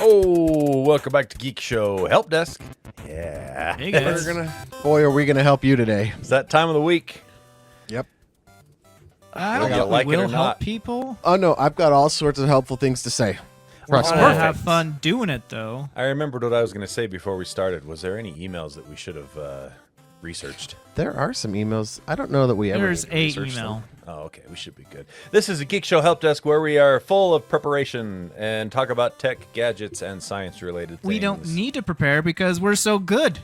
Oh, welcome back to Geekshow Helpdesk. Yeah. Hey guys. Boy, are we gonna help you today? It's that time of the week. Yep. I don't you think like we it or will help not. people. Oh no, I've got all sorts of helpful things to say. We're Trust gonna me. have fun doing it though. I remembered what I was going to say before we started. Was there any emails that we should have researched? There are some emails. I don't know that we ever. There's need to a research email. them. Oh, okay. We should be good. This is a Geek Show Help Desk where we are full of preparation and talk about tech, gadgets, and science-related things. We don't need to prepare because we're so good.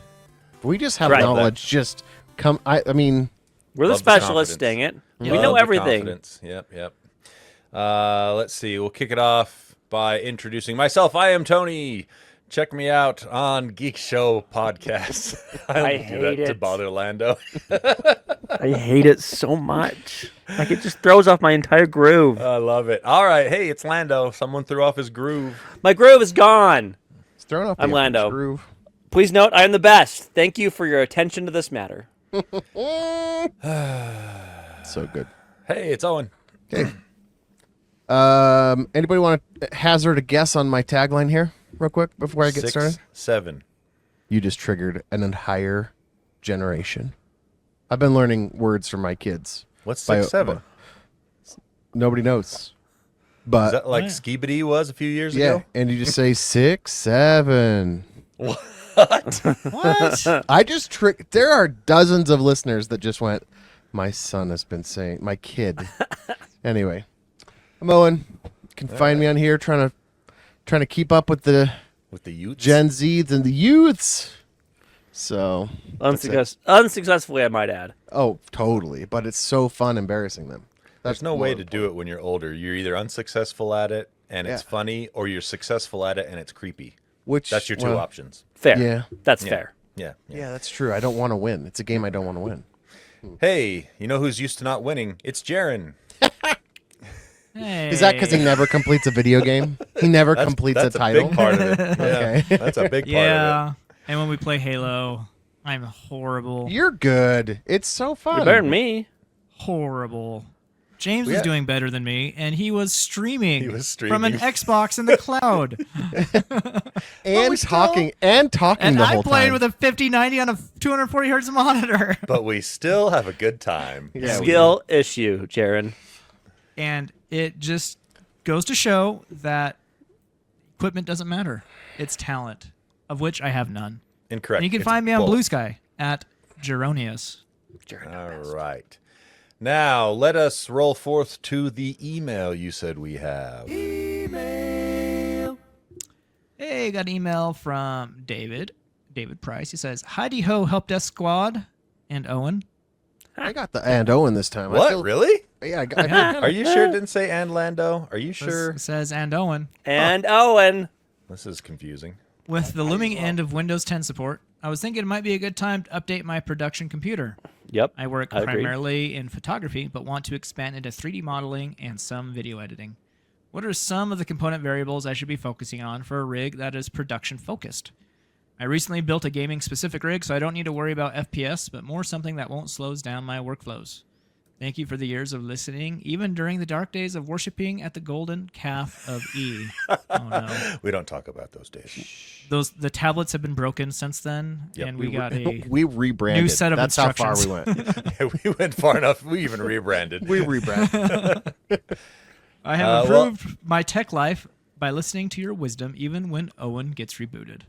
We just have Right. knowledge. Just come. I mean, We're the Love the specialists, confidence. dang it. We Love know the everything. confidence. Yep. Let's see. We'll kick it off by introducing myself. I am Tony. Check me out on Geek Show Podcasts. I only do hate that to it. bother Lando. I hate it so much. Like, it just throws off my entire groove. I love it. All right. Hey, it's Lando. Someone threw off his groove. My groove is gone. it's thrown off. I'm the Lando. groove. Please note, I am the best. Thank you for your attention to this matter. So good. Hey, it's Owen. Okay. Anybody want to hazard a guess on my tagline here, real quick, before I get 6, started? 7. You just triggered an entire generation. I've been learning words from my kids. What's By- 6, 7? Nobody knows, but Is that like What? Skibidi was a few years yeah, ago? and you just say 6, 7. What? I just trick. There are dozens of listeners that just went, my son has been saying, my kid. Anyway, I'm Owen. You can find me on here trying to keep up with the With the Utes? Gen Zs and the youths. So, Unsuccessfully, I might add. oh, totally. But it's so fun embarrassing them. There's no way to do it when you're older. You're either unsuccessful at it and it's Yeah. funny, or you're successful at it and it's creepy. Which That's your two well, options. Fair. Yeah. That's Yeah. fair. Yeah. Yeah, that's true. I don't want to win. It's a game I don't want to win. Hey, you know who's used to not winning? It's Jarron. Hey. Is that because he never completes a video game? He never completes That's a title. a big part of it. Yeah, Okay. that's a big part of Yeah. And when we play Halo, I'm horrible. You're good. It's so fun. You're better than me. Horrible. James Yeah. was doing better than me, and he was streaming. He was from an streaming. Xbox in the cloud. And we still- talking and the I whole played time. with a 5090 on a 240 hertz monitor. it. But we still have a good time. Yeah, we Skill issue, Jarron. And it just goes to show that equipment doesn't matter. It's talent, of which I have none. Incorrect. And you can It's find me on both. Blue Sky at Jaronius. All right. Now, let us roll forth to the email you said we have. Hey, got an email from David Price. He says, "Heidi ho, help desk squad, and Owen." I got the and Owen this time. I What? feel- Really? Yeah, I got Are you sure it didn't say and Lando? Are you sure? It says and Owen. And Owen. This is confusing. With the looming end of Windows 10 support, I was thinking it might be a good time to update my production computer. Yep. I work I agree. primarily in photography, but want to expand into 3D modeling and some video editing. What are some of the component variables I should be focusing on for a rig that is production focused? I recently built a gaming specific rig, so I don't need to worry about FPS, but more something that won't slow down my workflows. Thank you for the years of listening, even during the dark days of worshiping at the golden calf of E. Oh no. We don't talk about those days. The tablets have been broken since then, Yep. and we got a we rebranded. new set of That's how far we instructions. went. Yeah, we went far enough. We even rebranded. We rebranded. I have well- improved my tech life by listening to your wisdom, even when Owen gets rebooted.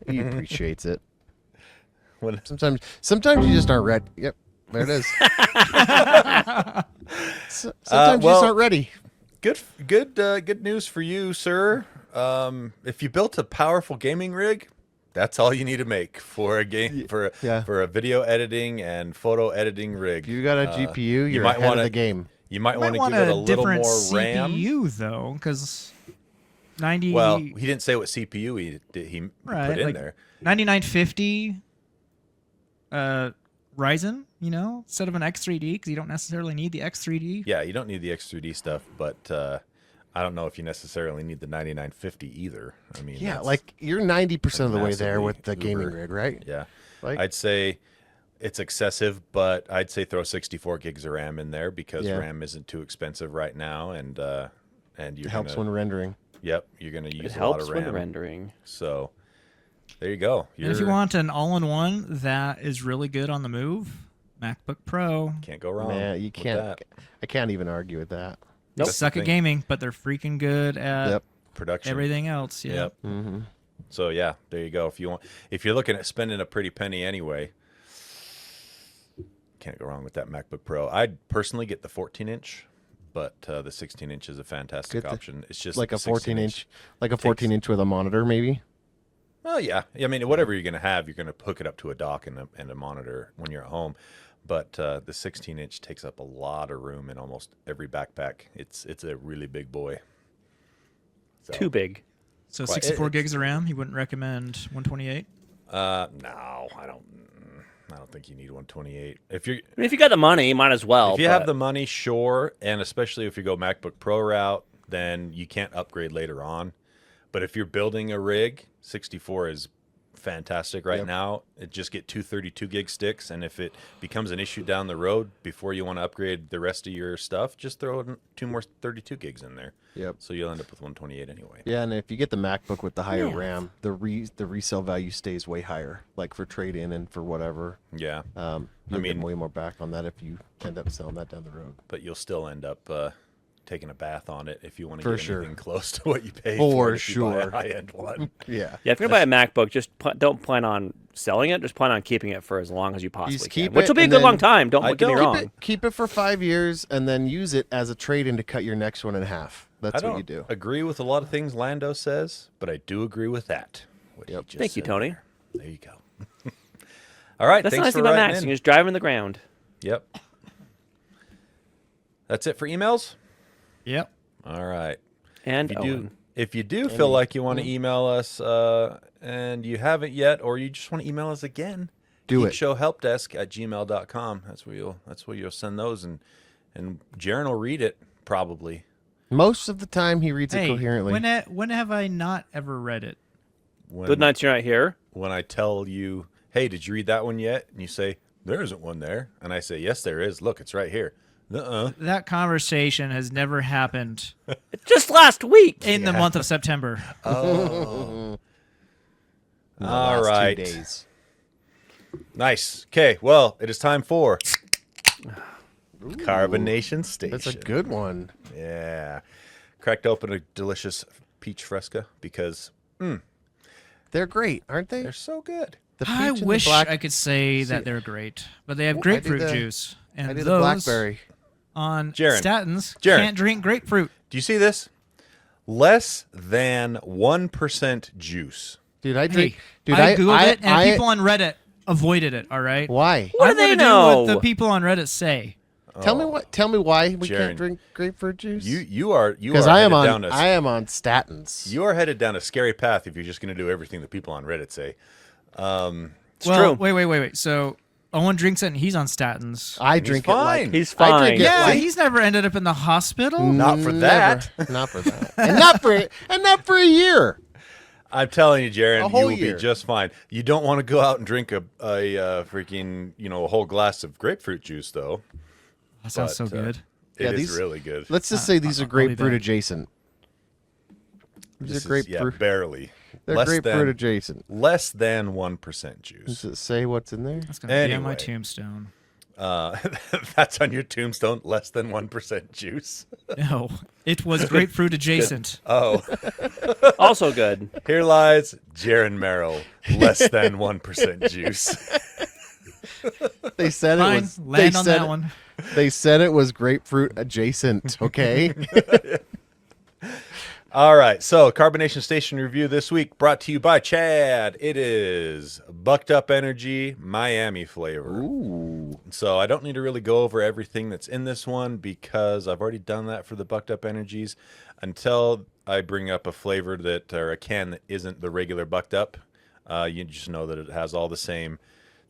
He appreciates it. When- Sometimes you just aren't ready. Yep, there it is. Sometimes you well- just aren't ready. Good news for you, sir. If you built a powerful gaming rig, that's all you need to make for a game for Yeah. for a video editing and photo editing rig. If you got a GPU, you're might ahead wanna- of the game. You might want Might to want give it a a little different more RAM. CPU though, because 90. Well, he didn't say what CPU he right, put in like there. 9950 Ryzen, instead of an X3D, because you don't necessarily need the X3D. Yeah, you don't need the X3D stuff, but I don't know if you necessarily need the 9950 either. I mean, Yeah, that's- like you're 90% of the way there massively with the gaming uber. rig, right? yeah. Like I'd say it's excessive, but I'd say throw 64 gigs of RAM in there because Yeah. RAM isn't too expensive right now, and you're it helps gonna, when rendering. Yep, you're going to It use a lot helps of when RAM. rendering. So there you go. And if you want an all-in-one that is really good on the move, MacBook Pro. Can't go wrong. Man, you with can't. that. I can't even argue with that. They That's the suck at thing. gaming, but they're freaking good at Yep. Production. everything else. Yeah. Yep. Mm-hmm. So yeah, there you go. If you're looking at spending a pretty penny anyway, can't go wrong with that MacBook Pro. I'd personally get the 14-inch, but the 16-inch is a fantastic Get the- option. It's just Like a 14-inch, like a takes- 14-inch with a monitor, maybe. Well, yeah. I mean, whatever you're going to have, you're going to hook it up to a dock and a monitor when you're at home. But the 16-inch takes up a lot of room in almost every backpack. It's a really big boy. So, Too big. So Quite- 64 it's- gigs of RAM. You wouldn't recommend 128? No, I don't think you need 128. If you're I mean, if you got the money, you might as well. if you have but- the money, sure, and especially if you go MacBook Pro route, then you can't upgrade later on. But if you're building a rig, 64 is fantastic right Yep. now. It just get two 32 gig sticks, and if it becomes an issue down the road before you want to upgrade the rest of your stuff, just throw in 2 more 32 gigs in there. Yep. So you'll end up with 128 anyway. Yeah, and if you get the MacBook with the higher Yeah. RAM, the resale value stays way higher, like for trade-in and for whatever. Yeah, You'll mean- get way more back on that if you end up selling that down the road. but you'll still end up taking a bath on it if you want to For get sure. anything close to what you pay For for it if you buy sure. a high-end one. Yeah. Yeah, if you're gonna buy a MacBook, just don't plan on selling it. Just plan on keeping it for as long as you possibly Just can, keep which it will be a and good long then- time. Don't I get me don't- wrong. Keep it for 5 years and then use it as a trade-in to cut your next one in half. That's I don't what you do. agree with a lot of things Lando says, but I do agree with that. What he Yep. just Thank you, said Tony. There. There you go. All right, That's the thanks nice for thing about writing Macs. in. You just drive in the ground. Yep. That's it for emails. Yep. All right. And If you Owen. do feel like you want to email us and you haven't yet, or you just want to email us again, Do it. Geekshow Helpdesk at gmail.com. That's where you'll send those, and Jarron will read it probably. Most of the time, he reads it Hey, coherently. when have I not ever read it? Good nights. You're not here. When I tell you, hey, did you read that one yet? And you say, there isn't one there. And I say, yes, there is. Look, it's right here. Uh-uh. That conversation has never happened Just last week. in the month of September. Oh. In the All last 2 right. days. Nice. Okay, well, it is time for Carbonation Station. That's a good one. Yeah. Cracked open a delicious peach fresca because They're great, aren't they? they're so good. The I peach and the wish black. I could say See- that they're great, but they have I did grapefruit the- juice, and I did the those blackberry. on Jarron. statins Jarron. can't drink grapefruit. Do you see this? Less than 1% juice. Dude, I Hey, drink. Dude, I googled it, and I- people on Reddit avoided it. All right. Why? What do I'm they gonna do know? what the people on Reddit say. Tell me what. Tell me why we Jarron, can't drink grapefruit juice. You are Because I am headed on. down I am on statins. you are headed down a scary path if you're just going to do everything that people on Reddit say. It's Well, true. wait. So Owen drinks it, and he's on statins. I drink it fine. like He's I fine. drink it Yeah, like- he's never ended up in the hospital. Not for that. Never. Not for that. And not for a year. I'm telling you, Jarron, A you whole will year. be just fine. You don't want to go out and drink a freaking a whole glass of grapefruit juice, though. That sounds But, so good. It Yeah, is these- really good. Let's just say these are I'll be grapefruit back. adjacent. These This are is, grapefruit. barely. They're less grapefruit than, adjacent. less than 1% juice. Does it say what's in there? That's gonna be on Anyway. my tombstone. That's on your tombstone. Less than 1% juice. No, it was grapefruit adjacent. Oh, Also good. here lies Jarron Merrill. Less than 1% juice. They said Fine, it was. land they on said that it- one. They said it was grapefruit adjacent. Okay. All right, so Carbonation Station review this week brought to you by Chad. It is Bucked Up Energy Miami flavor. Ooh. So I don't need to really go over everything that's in this one because I've already done that for the Bucked Up Energies until I bring up a flavor that or a can that isn't the regular Bucked Up. You just know that it has all the same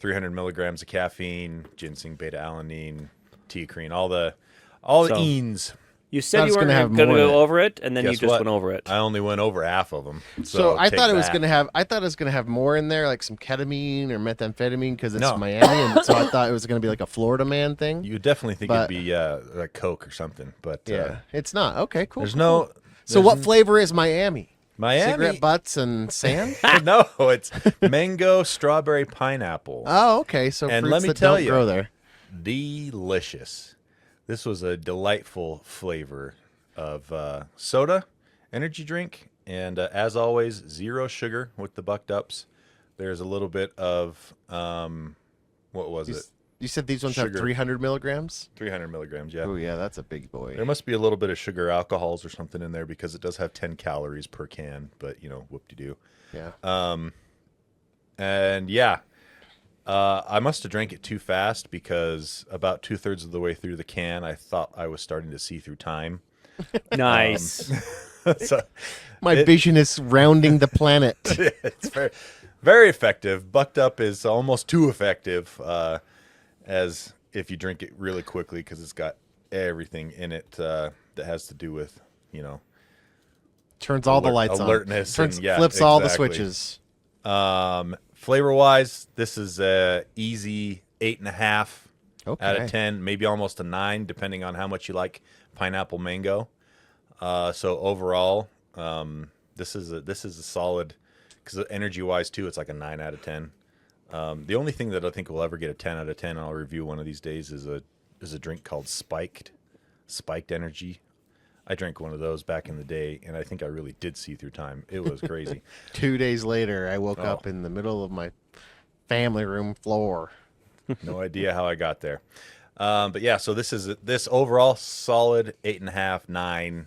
300 milligrams of caffeine, ginseng, beta-alanine, teacrine, all the So- enes. You I said was you weren't gonna have going to more in go it. over it, and then you Guess just what? went over it. I only went over half of them. So I take thought it was that. gonna have. I thought it was gonna have more in there, like some ketamine or methamphetamine, because it's No. Miami, and so I thought it was gonna be like a Florida man thing. You definitely think But- it'd be like Coke or something, but Yeah, it's not. Okay, cool. there's cool. So what flavor is Miami? Miami. Cigarette butts and sand? No, it's mango, strawberry, pineapple. Oh, okay. So And fruits let me that tell don't you, grow there. delicious. This was a delightful flavor of soda, energy drink, and as always, 0 sugar with the bucked ups. There's a little bit of what was it? You said these ones have Sugar. 300 milligrams? 300 milligrams. Yeah. Oh, yeah, that's a big boy. There must be a little bit of sugar alcohols or something in there because it does have 10 calories per can. But whoop-de-doo. Yeah. And yeah, I must have drank it too fast because about 2/3 of the way through the can, I thought I was starting to see through time. Nice. So My vision is rounding the planet. it's very, very effective. Bucked up is almost too effective as if you drink it really quickly because it's got everything in it that has to do with, Turns all the lights alertness on. and, yeah, Flips all the exactly. switches. Flavor wise, this is a easy 8.5 Okay. out of 10, maybe almost a 9, depending on how much you like pineapple mango. So overall, this is a solid, because energy wise too, it's like a 9 out of 10. The only thing that I think will ever get a 10 out of 10, I'll review one of these days, is a drink called Spiked Energy. I drank one of those back in the day, and I think I really did see through time. It was crazy. 2 days later, I woke Oh. up in the middle of my family room floor. No idea how I got there. But yeah, so this overall solid 8.5, 9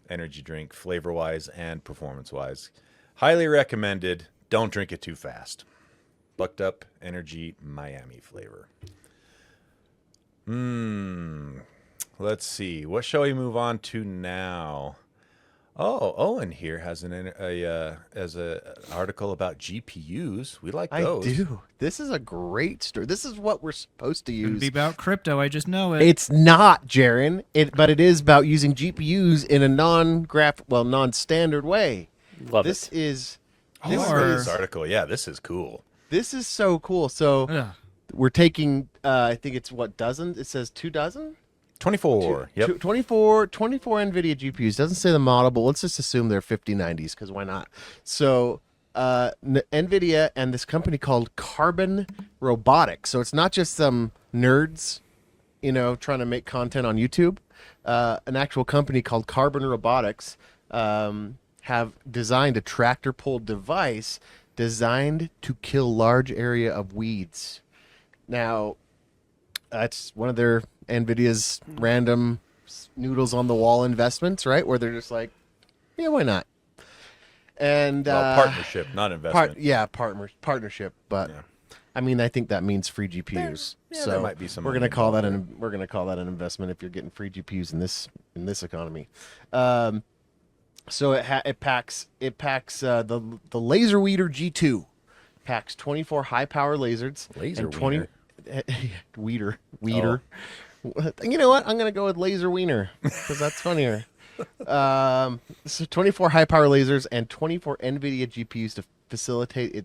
energy drink, flavor wise and performance wise. Highly recommended. Don't drink it too fast. Bucked Up Energy Miami flavor. Let's see. What shall we move on to now? Oh, Owen here has an article about GPUs. We like those. I do. This is a great story. This is what we're supposed to It'd use. be about crypto. I just know it. It's not, Jarron. But it is about using GPUs in a non-standard way. Love This it. is This article. Yeah, this is cool. this is so cool. So Ugh. we're taking I think it's what dozen? It says 2 dozen? 24. Yep. 24 NVIDIA GPUs. Doesn't say the model, but let's just assume they're 5090s because why not? So NVIDIA and this company called Carbon Robotics. So it's not just some nerds, trying to make content on YouTube. An actual company called Carbon Robotics have designed a tractor-pulled device designed to kill large area of weeds. Now, that's one of their NVIDIA's random noodles on the wall investments, right? Where they're just like, yeah, why not? And Partnership, not investment. partnership. But Yeah. I mean, I think that means free GPUs. There So might be some we're money gonna call that involved we're gonna call that an investment if you're getting free GPUs in this economy. So it packs the laser weeder G2 packs 24 high power lasers Laser and 20 wiener? weeder. You know what? I'm gonna go with laser wiener because that's funnier. So 24 high power lasers and 24 NVIDIA GPUs to facilitate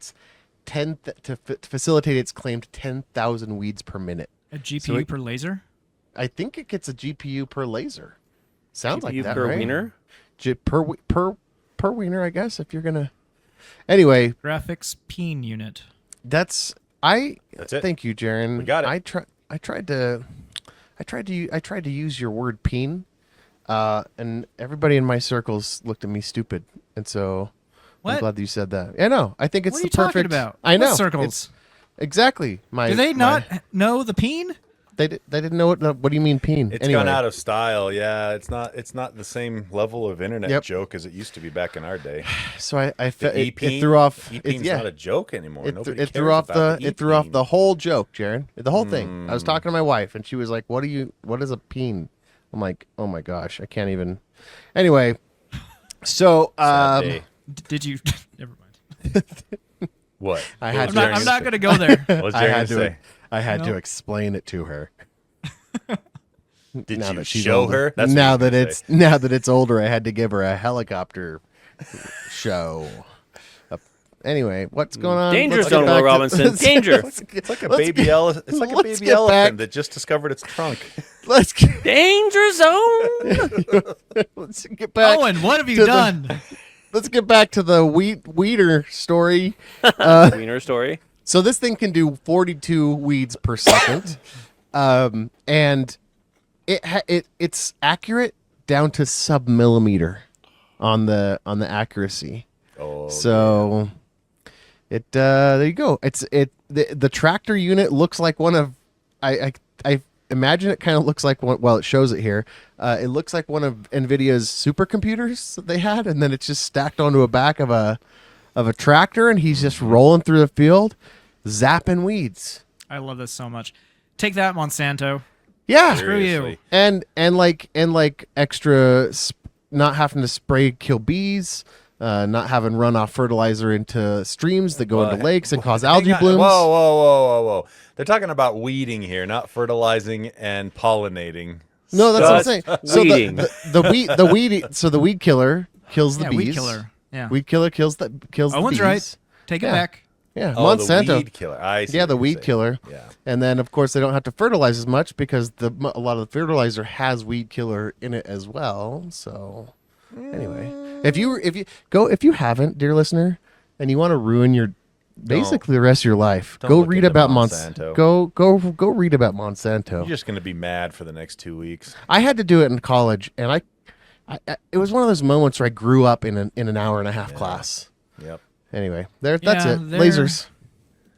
its claimed 10,000 weeds per minute. A GPU per laser? I think it gets a GPU per laser. Sounds like GPU that, per right? wiener? Per wiener, I guess. If you're gonna. Anyway, Graphics peen unit. that's it. Thank you, Jarron. We got it. I tried to use your word peen, and everybody in my circles looked at me stupid, and so I'm What? glad that you said that. Yeah, no, I think it's What are the you talking perfect. about? I know What circles? It's- exactly. Do they not know the peen? They didn't know what. What do you mean peen? It's anyway, gone out of style. Yeah, it's not the same level of internet Yep. joke as it used to be back in our day. so I The it threw off. E-peen's yeah. not a joke anymore. It Nobody threw cares off about it threw off E-peen. the whole joke, Jarron. The whole thing. I was talking to my wife, and she was like, "What is a peen?" I'm like, "Oh my gosh, I can't even." Anyway, so Sad day. Did you? Never mind. What? I What had was to- I'm not going to go there. What was I Jarron had gonna to say? I had to No. explain it to her. Did Now you that she's show older. her? That's what now you were that gonna it's say. now that it's older, I had to give her a helicopter show. Anyway, what's going on? Danger Let's get zone, back Will to- Robinson. Danger. It's like a Let's baby get- elephant. It's like a let's baby get elephant back- that just discovered its trunk. Let's get, Danger zone. let's get back. Owen, what have to you the- done? Let's get back to the weeder story. Wiener story. So this thing can do 42 weeds per second, and it's accurate down to sub-millimeter on the accuracy. Oh, So there you go. The tractor unit looks like one of I imagine it kind of looks like one. Well, it shows it here. It looks like one of NVIDIA's supercomputers that they had, and then it's just stacked onto a back of a tractor, and he's just rolling through the field, zapping weeds. I love this so much. Take that, Monsanto. Yeah, Screw you. seriously. and like extra not having to spray kill bees. Not having runoff fertilizer into streams that go into lakes and cause algae Hang on. blooms. Whoa. They're talking about weeding here, not fertilizing and pollinating. No, that's what I'm Just saying. weeding. So the weed killer kills the Yeah, bees. weed killer. Yeah. Weed killer kills the Owen's bees. right. Take it Yeah. back. Yeah, Oh, Monsanto. the weed killer. I see Yeah, what the you're weed saying. killer. Yeah. And then of course they don't have to fertilize as much because a lot of the fertilizer has weed killer in it as well. So anyway, if you haven't, dear listener, and you want to ruin your basically the rest of your life, Don't go look read into about Monsanto. Go read about Monsanto. You're just going to be mad for the next 2 weeks. I had to do it in college, and I it was one of those moments where I grew up in an hour and a half class. Yep. Anyway, that's Yeah, it. they're- Lasers.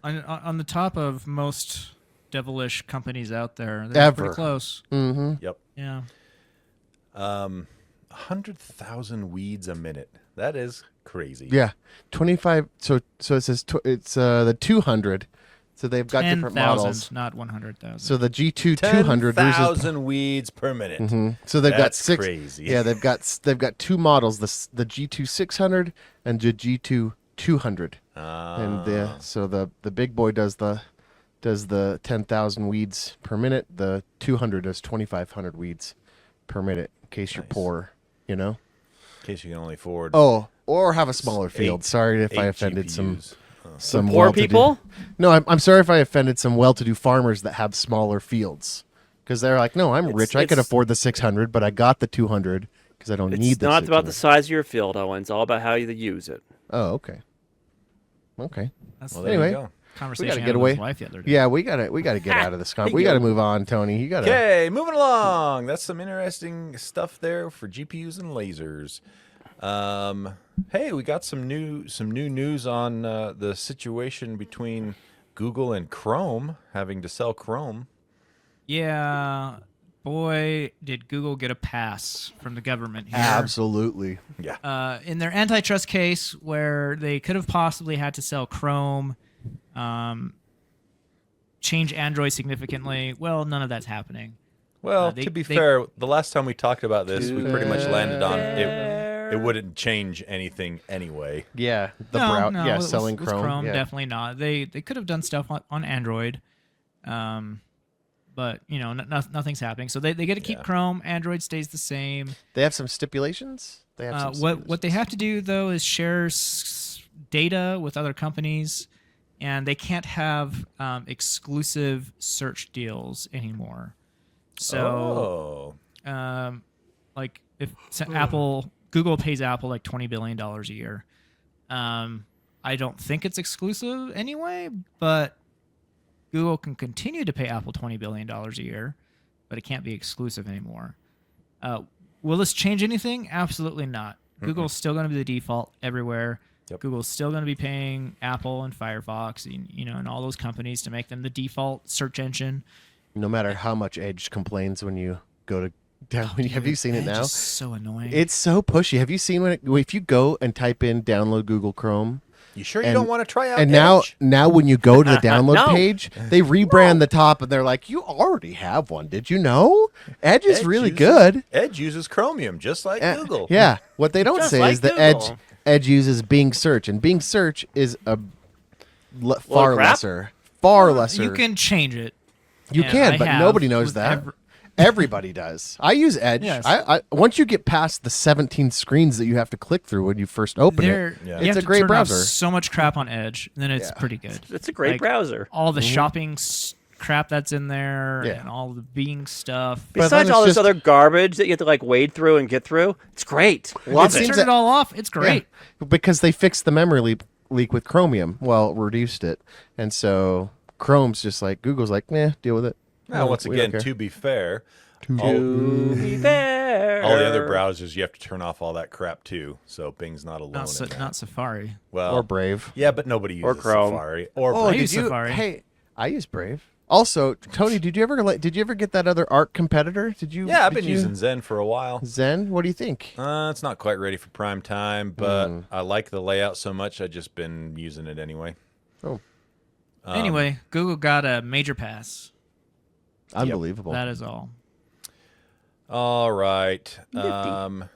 On the top of most devilish companies out there. They're pretty Ever. close. Mm-hmm. Yep. Yeah. 100,000 weeds a minute. That is crazy. Yeah, 25. So it says it's the 200. So they've got different 10,000, models. not 100,000. So the G2 200. there's a- 10,000 weeds per minute. Mhm. So they've got That's six. crazy. Yeah, they've got two models: the G2 600 and the G2 200. And the big boy does the 10,000 weeds per minute. The 200 does 2,500 weeds per minute. In case you're Nice. poor, you know. In case you can only afford Oh, or have a smaller field. Eight- Sorry if I 8 offended GPUs. some Poor well-to-do- people? No, I'm sorry if I offended some well-to-do farmers that have smaller fields, because they're like, no, I'm rich. I could it's- afford the 600, but I got the 200 because I don't need It's the. not about the 600. size of your field, Owen. It's all about how you use it. Oh, okay. Okay. That's Well, the there Anyway. you go. conversation we gotta I get had with away. his wife the other day. Yeah, we gotta get out of this. We gotta move on, Tony. You gotta. Okay, moving along. That's some interesting stuff there for GPUs and lasers. Hey, we got some new news on the situation between Google and Chrome having to sell Chrome. Yeah, boy, did Google get a pass from the government here. Absolutely. Yeah. In their antitrust case, where they could have possibly had to sell Chrome, change Android significantly. Well, none of that's happening. Well, they- to be they- fair, the last time we talked about this, we pretty much landed on it wouldn't change anything anyway. Yeah. No, Yeah, with- selling with Chrome. Yeah. definitely not. They could have done stuff on Android, but nothing's happening. So they get to keep Yeah. Chrome. Android stays the same. They have some stipulations. They have some What they have to do though is share data with other companies, and they can't have exclusive search deals anymore. So, like if Google pays Apple like $20 billion a year. I don't think it's exclusive anyway, but Google can continue to pay Apple $20 billion a year, but it can't be exclusive anymore. Will this change anything? Absolutely not. Google's still going to be the default everywhere. Yep. Google's still going to be paying Apple and Firefox, and all those companies to make them the default search engine. No matter how much Edge complains when you go to download. Have you seen it Edge now? is so annoying. It's so pushy. Have you seen if you go and type in download Google Chrome? You sure you And- don't want to try out And Edge? now when you go to the download No. page, they rebrand the top and they're like, you already have one. Did you know? Edge is really good. Edge uses Chromium, just like Google. Yeah. What they don't Just say like is that Google. Edge uses Bing Search, and Bing Search is far crap. lesser. Far lesser. You can change it. You and can, I but have nobody knows with that. Everybody does. I use Edge. Yes. I once you get past the 17 screens that you have to click through when you first open it, Yeah. You it's have a to great turn off browser. so much crap on Edge, and then it's Yeah. pretty good. It's a great Like, browser. All the shopping crap that's in there, Yeah. and all the Bing stuff. But Besides then all it's this other garbage that you have to like wade through and get through, it's great. Love seems it. Turn that- it all off. It's great. Yeah, because they fixed the memory leak with Chromium. Well, reduced it, and so Chrome's just like Google's like, deal with it. Now, once We don't again, care. to be fair, To be fair. all the other browsers you have to turn off all that crap too. So Bing's not alone. Not, in that. not Safari. Well, Or Brave. Yeah, but nobody uses Or Chrome. Safari or Oh, Brave. I use Safari. Hey, I use Brave. Also, Tony, did you ever get that other Arc competitor? Did you? Yeah, I've did been you- using Zen for a while. Zen. What do you think? It's not quite ready for prime time, but I like the layout so much. I've just been using it anyway. Oh, Anyway, Google got a major pass. unbelievable. That is all. All right. Nifty.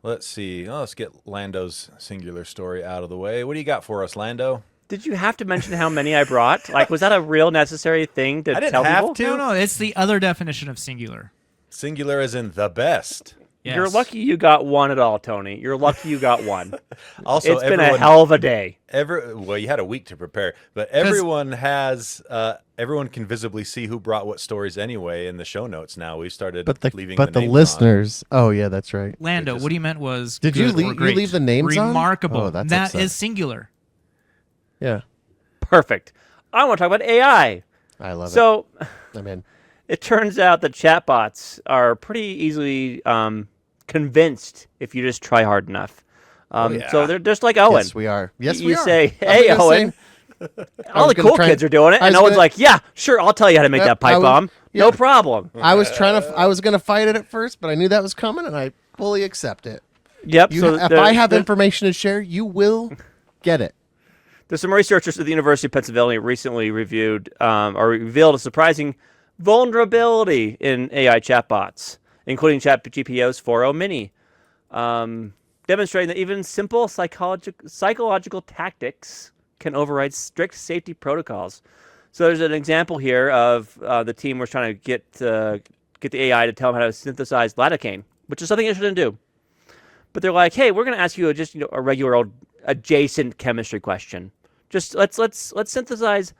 Let's see. Oh, let's get Lando's singular story out of the way. What do you got for us, Lando? Did you have to mention how many I brought? Like, was that a real necessary thing to I didn't tell have people? to. No, it's the other definition of singular. Singular as in the best. Yes. You're lucky you got one at all, Tony. You're lucky you got one. Also, It's been a hell of a day. Well, you had a week to prepare, but everyone everyone can visibly see who brought what stories anyway in the show notes. Now we've started leaving but the names on. listeners. Oh yeah, that's right. Lando, just- what he meant was Did you good or leave- you great. leave the names on? Remarkable. Oh, that's That upsetting. is singular. Yeah, Perfect. I want to talk about AI. I love So it. I'm in. it turns out that chatbots are pretty easily convinced if you just try hard enough. So they're just like Owen. Yes, we are. Yes, you we are. say, I was "Hey, gonna Owen." say- All the gonna cool try kids and- are doing it, I and was Owen's gonna- like, "Yeah, sure, I'll tell you how to make Yep, that pipe I was- bomb. yeah. No problem." I was gonna fight it at first, but I knew that was coming, and I fully accept it. Yep. If I have information to share, you will get it. There's some researchers at the University of Pennsylvania recently reviewed or revealed a surprising vulnerability in AI chatbots, including ChatGPT's 4.0 Mini, demonstrating that even simple psychological tactics can override strict safety protocols. So there's an example here of the team was trying to get the AI to tell them how to synthesize lidocaine, which is something it shouldn't do. But they're like, "Hey, we're going to ask you a regular old adjacent chemistry question. Just let's synthesize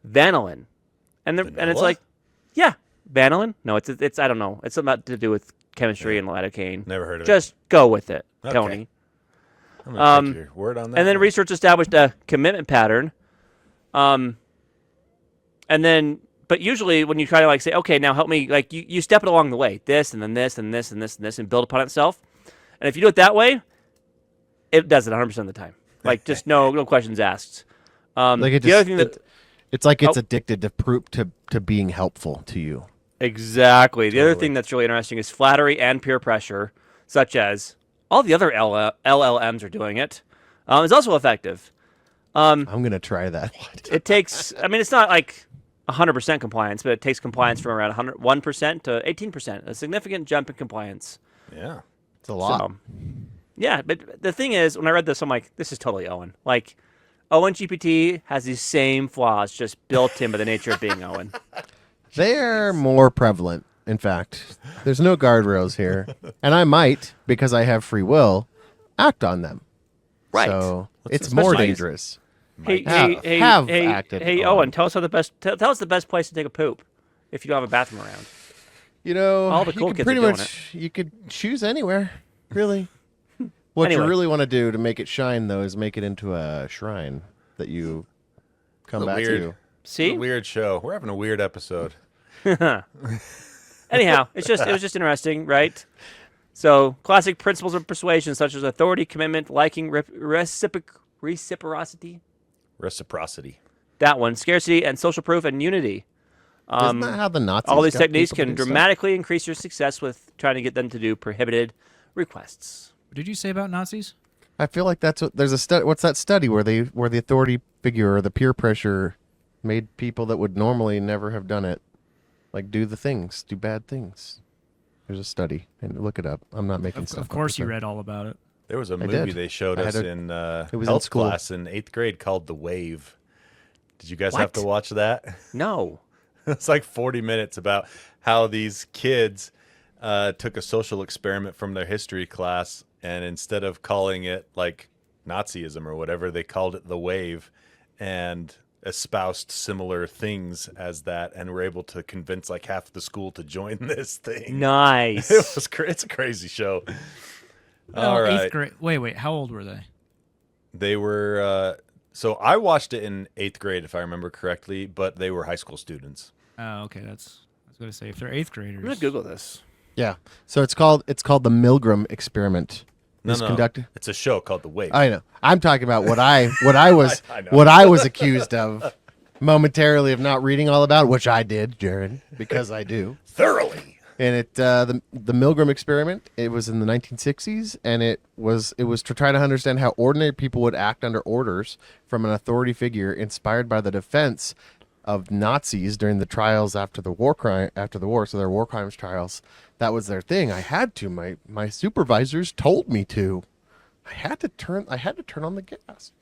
vanillin," and it's Vanilla? like, "Yeah, vanillin? No, it's I don't know. It's something to do with chemistry and lidocaine. Never heard of it. Just go with it, Okay. Tony." I'm gonna take your word on that. And then one. research established a commitment pattern. And then, but usually when you try to like say, "Okay, now help me," like you step it along the way, this and then this and this and this and this, and build upon itself. And if you do it that way, it does it 100% of the time. Like just no questions asked. Like it the other thing that it's like it's Oh. addicted to being helpful to you. exactly the other Totally. thing that's really interesting is flattery and peer pressure, such as all the other LLMs are doing it. Is also effective. I'm gonna try that. It takes. I mean, it's not like 100% compliance, but it takes compliance from around 1% to 18%. A significant jump in compliance. yeah. It's a lot. So, yeah, but the thing is, when I read this, I'm like, this is totally Owen. Like, Owen GPT has these same flaws just built in by the nature of being Owen. They're more prevalent. In fact, there's no guardrails here, and I might, because I have free will, act on them. Right. So it's especially- more dangerous. Hey, Have acted hey, on. Owen, tell us tell us the best place to take a poop if you don't have a bathroom around. You know, All the you cool can kids pretty are doing much you could choose anywhere, really. What Anyway. you really want to do to make it shine, though, is make it into a shrine that you come It's a back weird- to. See? A weird show. We're having a weird episode. Anyhow, it was just interesting, right? So, classic principles of persuasion, such as authority, commitment, liking, reciprocity. Reciprocity. That one, scarcity, and social proof and unity. Isn't that how the Nazis? All these got techniques people to can do stuff? dramatically increase your success with trying to get them to do prohibited requests. What did you say about Nazis? I feel like that's what there's a study. What's that study where the authority figure or the peer pressure made people that would normally never have done it, like do bad things. There's a study, and look it up. I'm not making stuff. Of course, up. you read all about it. There was a did. movie they showed I us had in it was in health school. class in 8th grade called The Wave. Did you guys have to What? watch that? No. It's like 40 minutes about how these kids took a social experiment from their history class, and instead of calling it like Nazism or whatever, they called it the wave, and espoused similar things as that, and were able to convince like half the school to join this thing. Nice. It's a crazy show. All right. 8th grade. Wait. How old were they? They were. So I watched it in 8th grade, if I remember correctly, but they were high school students. Oh, okay. I was going to say if they're 8th graders. I'm gonna Google this. Yeah. So it's called the Milgram experiment. No, It's no, conducted. it's a show called The Wave. I know. I'm talking about what I was I know. what I was accused of momentarily of not reading all about, which I did, Jarron, because I do. Thoroughly. And it the Milgram experiment, it was in the 1960s, and it was to try to understand how ordinary people would act under orders from an authority figure inspired by the defense of Nazis during the trials after the war, so their war crimes trials. That was their thing. I had to. My supervisors told me to. I had to turn on the gas.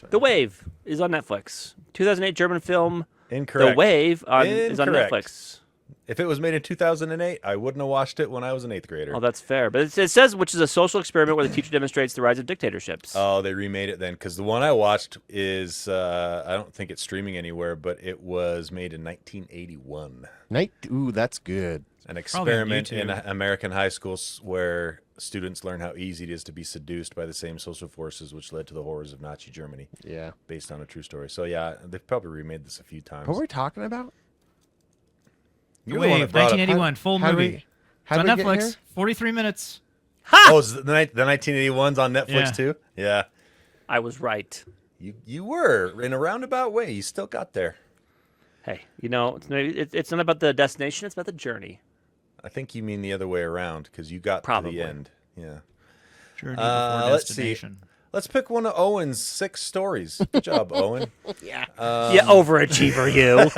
The Wave is on Netflix. 2008 German film. Incorrect. The Wave is on Incorrect. Netflix. If it was made in 2008, I wouldn't have watched it when I was an 8th grader. Oh, that's fair. But it says, which is a social experiment where the teacher demonstrates the rise of dictatorships. Oh, they remade it then, because the one I watched is, I don't think it's streaming anywhere, but it was made in 1981. Ooh, that's good. An Probably on experiment in YouTube. American high schools where students learn how easy it is to be seduced by the same social forces which led to the horrors of Nazi Germany, Yeah. based on a true story. So yeah, they've probably remade this a few times. What were we talking about? You're the one that Wave, brought up- 1981, full How did movie. we- It's how on did we get Netflix. here? 43 minutes. Oh, is the 1981's on Netflix Yeah. too? Yeah. I was right. You were in a roundabout way. You still got there. Hey, it's not about the destination; it's about the journey. I think you mean the other way around, because you got to Probably. the end. Yeah. Journey before Let's see. destination. Let's pick one of Owen's 6 stories. Good job, Owen. Yeah, overachiever, you.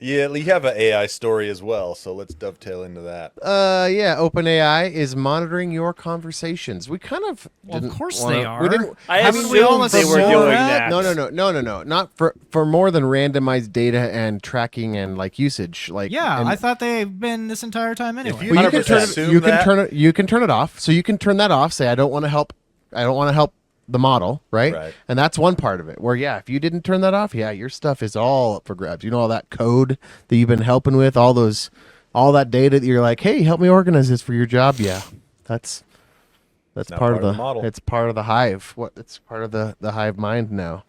Yeah, you have an AI story as well, so let's dovetail into that. Yeah, OpenAI is monitoring your conversations. We kind of Well, of didn't course wanna- they are. We didn't. I Haven't we all assumed they were assumed doing that? that. No. Not for more than randomized data and tracking and like usage. Like Yeah, and- I thought they've been this entire time anyway. you- well, you can 100% turn it. assume You can that. turn it. You can turn it off. So you can turn that off. Say I don't want to help. I don't want to help the model, right? Right. And that's one part of it. Where yeah, if you didn't turn that off, yeah, your stuff is all up for grabs. You know all that code that you've been helping with, all that data that you're like, hey, help me organize this for your job. Yeah, that's Now part of the model. It's part of the hive. It's part of the hive mind now.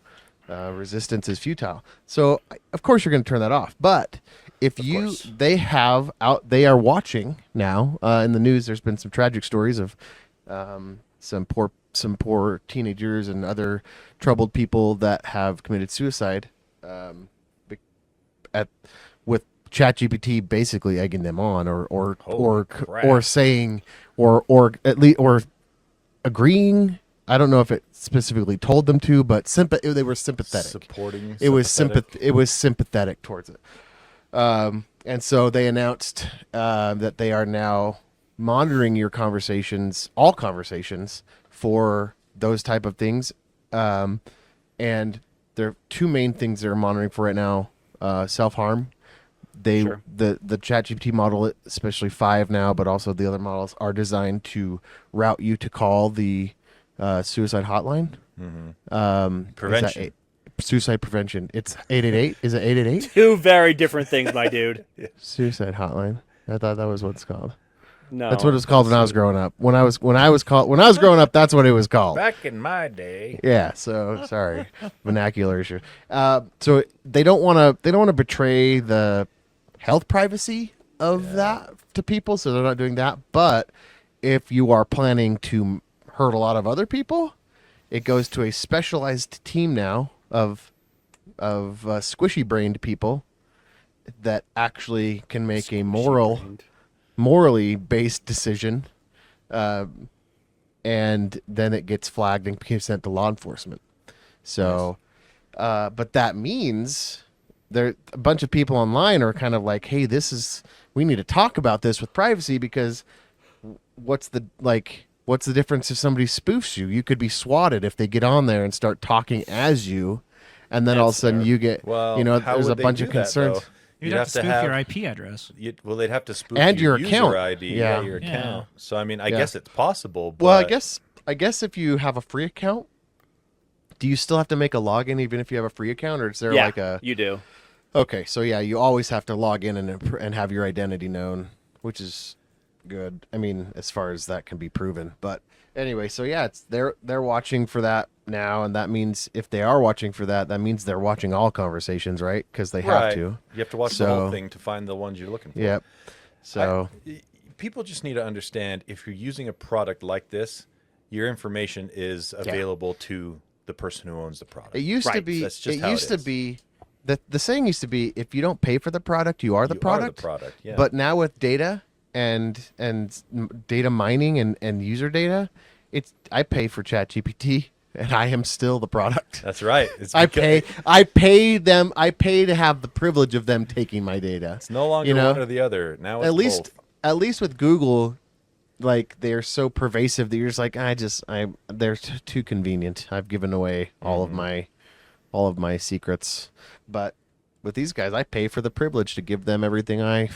Resistance is futile. So of course you're going to turn that off. But if course. they are watching now in the news. There's been some tragic stories of some poor teenagers and other troubled people that have committed suicide with ChatGPT basically egging them on Holy crap. or saying or at least or agreeing. I don't know if it specifically told them to, but they were sympathetic. Supporting. It was sympathetic. It was sympathetic towards it, and so they announced that they are now monitoring your conversations, all conversations, for those type of things. And there are 2 main things they're monitoring for right now: self-harm. Sure. The ChatGPT model, especially 5 now, but also the other models, are designed to route you to call the suicide hotline. Prevention. Suicide prevention. It's 888. Is it 888? Two very different things, my dude. Suicide hotline. I thought that was what it's called. No, That's what it was called when I was growing up. When I was growing up, that's what it was called. Back in my day. Yeah. So sorry, vernacular issue. So they don't want to betray the health privacy of that to people, so they're not doing that. But if you are planning to hurt a lot of other people, it goes to a specialized team now of squishy brained people that actually can make a morally based decision, and then it gets flagged and gets sent to law enforcement. So, but that means a bunch of people online are kind of like, hey, we need to talk about this with privacy, because what's the difference if somebody spoofs you? You could be swatted if they get on there and start talking as you, and then all of a That's sudden fair. you get, Well, you know, how there's would a they bunch do of that, concerns. though? You'd have to spoof your IP address. Well, they'd have to spoof And your your user account. ID, Yeah. your Yeah. account. So I mean, I Yeah. guess it's possible. But Well, I guess if you have a free account, do you still have to make a login even if you have a free account, or is there Yeah, like a? you do. Okay, so yeah, you always have to log in and have your identity known, which is good. I mean, as far as that can be proven. But anyway, so yeah, it's they're watching for that now, and that means if they are watching for that, that means they're watching all conversations, right? Because they have right, to. you have to watch the whole So- thing to find the ones you're looking for. Yep. So People just need to understand if you're using a product like this, your information is available to the person who owns the product. it used to Right, be. that's just It how it used to is. be. The saying used to be, if you don't pay for the product, you are the You product. Are the product. Yeah. But now with data and data mining and user data, I pay for ChatGPT and I am still the product. that's right. It's I because- pay to have the privilege of them taking my data. It's no longer you know? one or the other. Now it's both. At least with Google, like they're so pervasive that you're just like, they're too convenient. I've given away all of my secrets. But with these guys, I pay for the privilege to give them everything I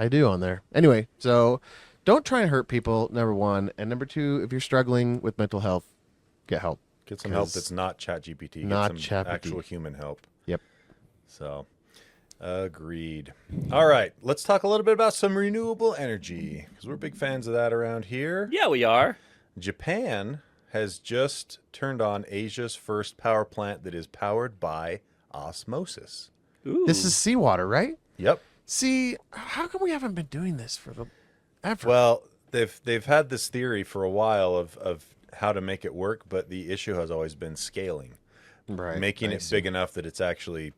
do on there. Anyway, so don't try and hurt people, number one. And number two, if you're struggling with mental health, get help. Get some help 'Cause that's not ChatGPT. not Get some ChatGPT. actual human help. Yep. So, agreed. All right, let's talk a little bit about some renewable energy because we're big fans of that around here. Yeah, we are. Japan has just turned on Asia's first power plant that is powered by osmosis. Ooh. This is seawater, right? Yep. See, how come we haven't been doing this for ever? Well, they've had this theory for a while of how to make it work, but the issue has always been scaling, right. making I it see. big enough that it's actually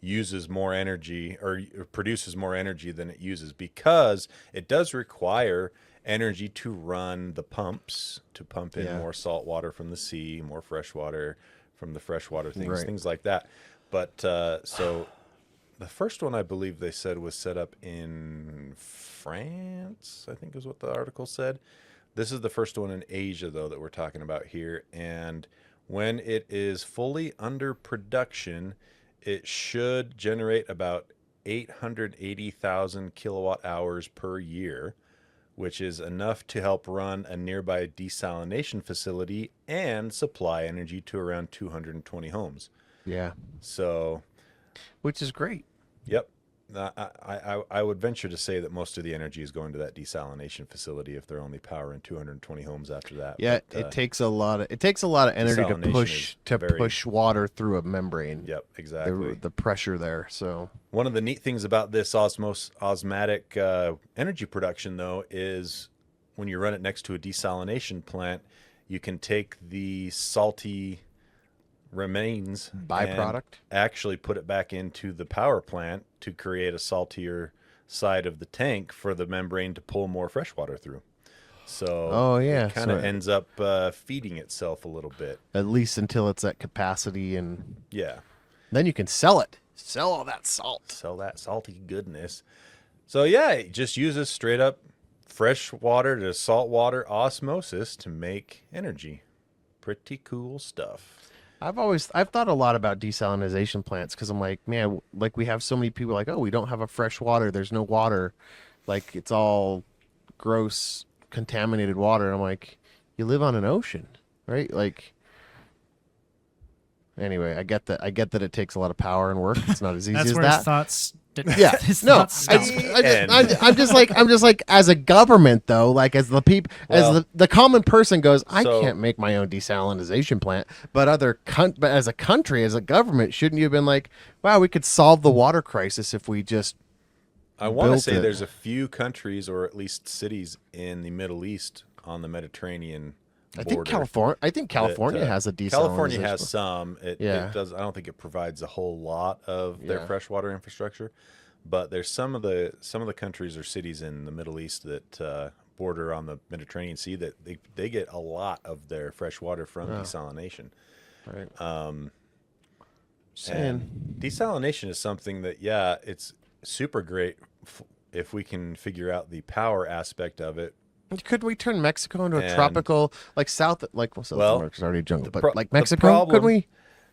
uses more energy or produces more energy than it uses, because it does require energy to run the pumps to pump in Yeah. more salt water from the sea, more fresh water from the freshwater things, Right. things like that. But so the first one I believe they said was set up in France, I think is what the article said. This is the first one in Asia, though, that we're talking about here. And when it is fully under production, it should generate about 880,000 kilowatt hours per year, which is enough to help run a nearby desalination facility and supply energy to around 220 homes. Yeah, So, which is great. yep. I would venture to say that most of the energy is going to that desalination facility if they're only powering 220 homes after that. Yeah, But, it takes a lot of energy to desalination is push water through a membrane. Yep, exactly. The pressure there. So One of the neat things about this osmotic energy production, though, is when you run it next to a desalination plant, you can take the salty remains Byproduct? and actually put it back into the power plant to create a saltier side of the tank for the membrane to pull more fresh water through. So Oh, yeah, it kind of so- ends up feeding itself a little bit. at least until it's at capacity, and Yeah. then you can sell it. Sell all that salt. Sell that salty goodness. So yeah, it just uses straight up fresh water to salt water osmosis to make energy. Pretty cool stuff. I've thought a lot about desalination plants because I'm like, man, like we have so many people like, oh, we don't have a fresh water. There's no water. Like it's all gross, contaminated water. And I'm like, you live on an ocean, right? Like, anyway, I get that. I get that it takes a lot of power and work. It's not as easy That's as where that. his thoughts. Yeah, his no, thoughts I, stop. I'm just like, as a government though, like as the people, Well, as the common person goes, I so- can't make my own desalination plant, but but as a country, as a government, shouldn't you have been like, wow, we could solve the water crisis if we just I want to built say it. there's a few countries or at least cities in the Middle East on the Mediterranean I border. think California has a desalination. California has some. Yeah. It does. I don't think it provides a whole lot of their Yeah. freshwater infrastructure, but there's some of the countries or cities in the Middle East that border on the Mediterranean Sea that they get a lot of their fresh water from desalination. Right. And desalination is something that, yeah, it's super great if we can figure out the power aspect of it. Could we turn Mexico into a And- tropical, like South, like South Well, America's already a jungle, but pro- like the Mexico? problem- Could we?